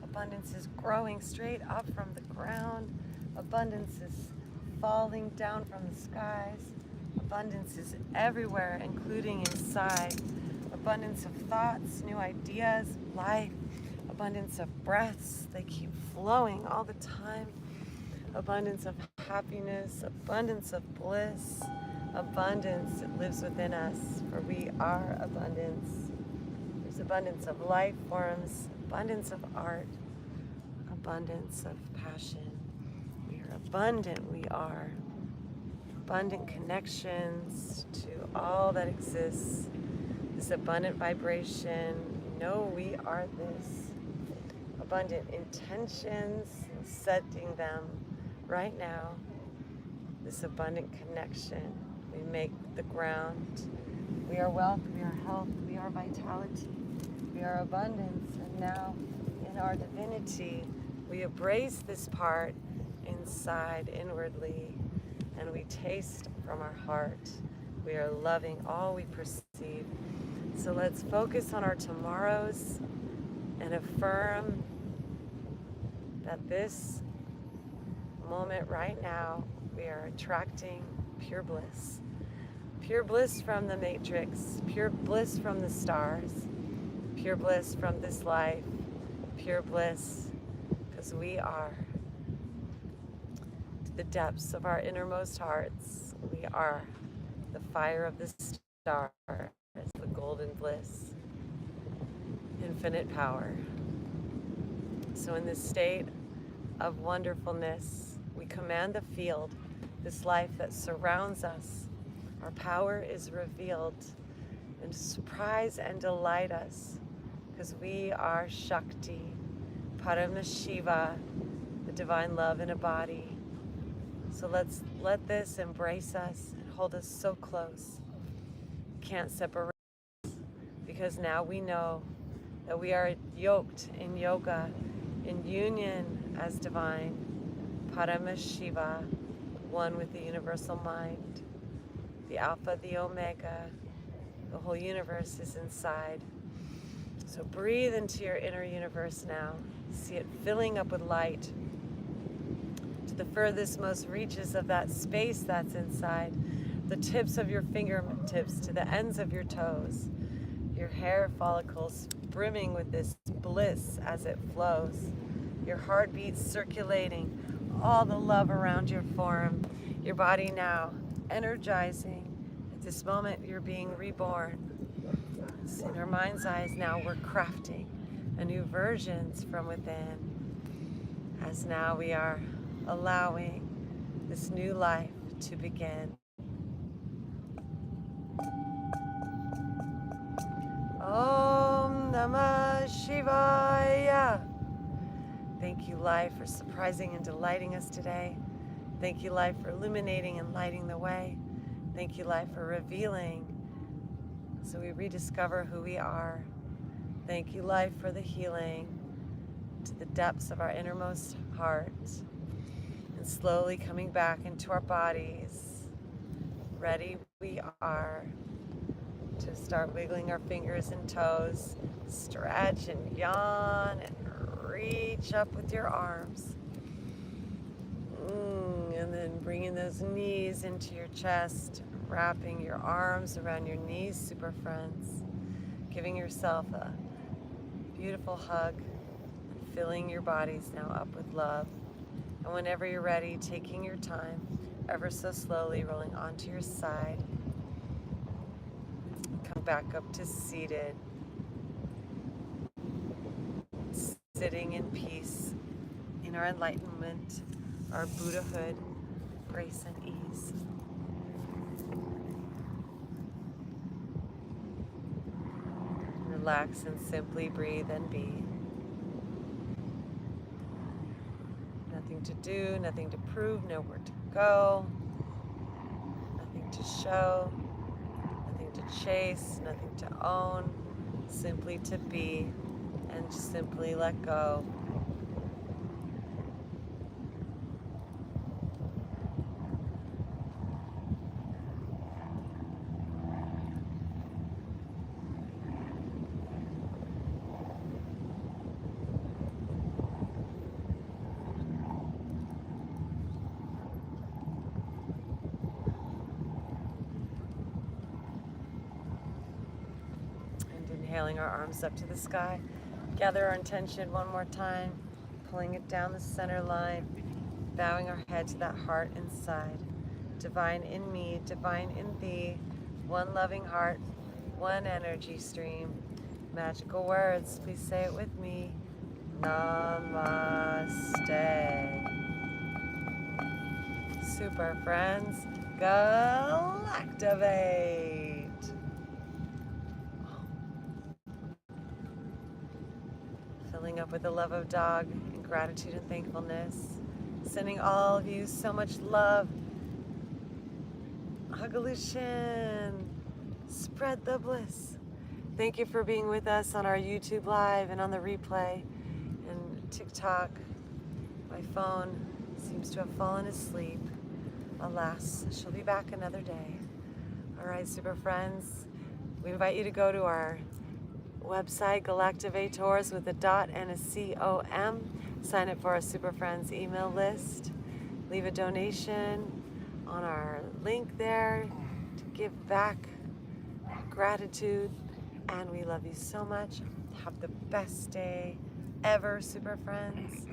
Abundance is growing straight up from the ground. Abundance is falling down from the skies. Abundance is everywhere, including inside. Abundance of thoughts, new ideas, life. Abundance of breaths, they keep flowing all the time. Abundance of happiness, abundance of bliss. Abundance lives within us, for we are abundance. There's abundance of life forms, abundance of art, abundance of passion. We are abundant, we are. Abundant connections to all that exists. This abundant vibration, we know we are this. Abundant intentions, setting them right now. This abundant connection. We make the ground. We are wealth, we are health, we are vitality, we are abundance. And now in our divinity, we embrace this part inside, inwardly, and we taste from our heart. We are loving all we perceive. So let's focus on our tomorrows and affirm that this moment right now, we are attracting pure bliss. Pure bliss from the matrix, pure bliss from the stars, pure bliss from this life, pure bliss because we are to the depths of our innermost hearts. We are the fire of the stars, the golden bliss, infinite power. So in this state of wonderfulness, we command the field, this life that surrounds us. Our power is revealed and surprise and delight us because we are Shakti, Paramashiva, the divine love in a body. So let's let this embrace us and hold us so close. Can't separate us because now we know that we are yoked in yoga, in union as divine, Paramashiva, one with the universal mind. The Alpha, the Omega, the whole universe is inside. So breathe into your inner universe now. See it filling up with light to the furthest most reaches of that space that's inside. The tips of your fingertips to the ends of your toes. Your hair follicles brimming with this bliss as it flows. Your heartbeat circulating all the love around your form. Your body now energizing. At this moment, you're being reborn. So in our mind's eyes now, we're crafting a new versions from within. As now we are allowing this new life to begin. Om Namah Shivaya. Thank you, life, for surprising and delighting us today. Thank you, life, for illuminating and lighting the way. Thank you, life, for revealing so we rediscover who we are. Thank you, life, for the healing to the depths of our innermost heart and slowly coming back into our bodies. Ready we are to start wiggling our fingers and toes, stretch and yawn and reach up with your arms. And then bringing those knees into your chest, wrapping your arms around your knees, super friends. Giving yourself a beautiful hug, filling your bodies now up with love. And whenever you're ready, taking your time, ever so slowly rolling onto your side. Come back up to seated. Sitting in peace, in our enlightenment, our Buddhahood, grace and ease. Relax and simply breathe and be. Nothing to do, nothing to prove, nowhere to go, nothing to show, nothing to chase, nothing to own, simply to be and simply let go. Inhaling our arms up to the sky. Gather our intention one more time, pulling it down the center line, bowing our head to that heart inside. Divine in me, divine in thee, one loving heart, one energy stream. Magical words, please say it with me. Namaste. Super friends, Galactivate. Filling up with the love of dog and gratitude and thankfulness. Sending all of you so much love. Hugolution. Spread the bliss. Thank you for being with us on our YouTube Live and on the replay and TikTok. My phone seems to have fallen asleep. Alas, she'll be back another day. All right, super friends, we invite you to go to our website, Galactivators with a dot and a C-O-M. Sign up for our Super Friends email list. Leave a donation on our link there to give back gratitude. And we love you so much. Have the best day ever, Super Friends.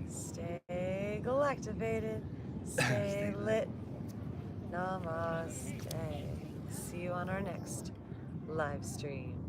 Stay galactivated. Stay lit. Namaste. See you on our next live stream.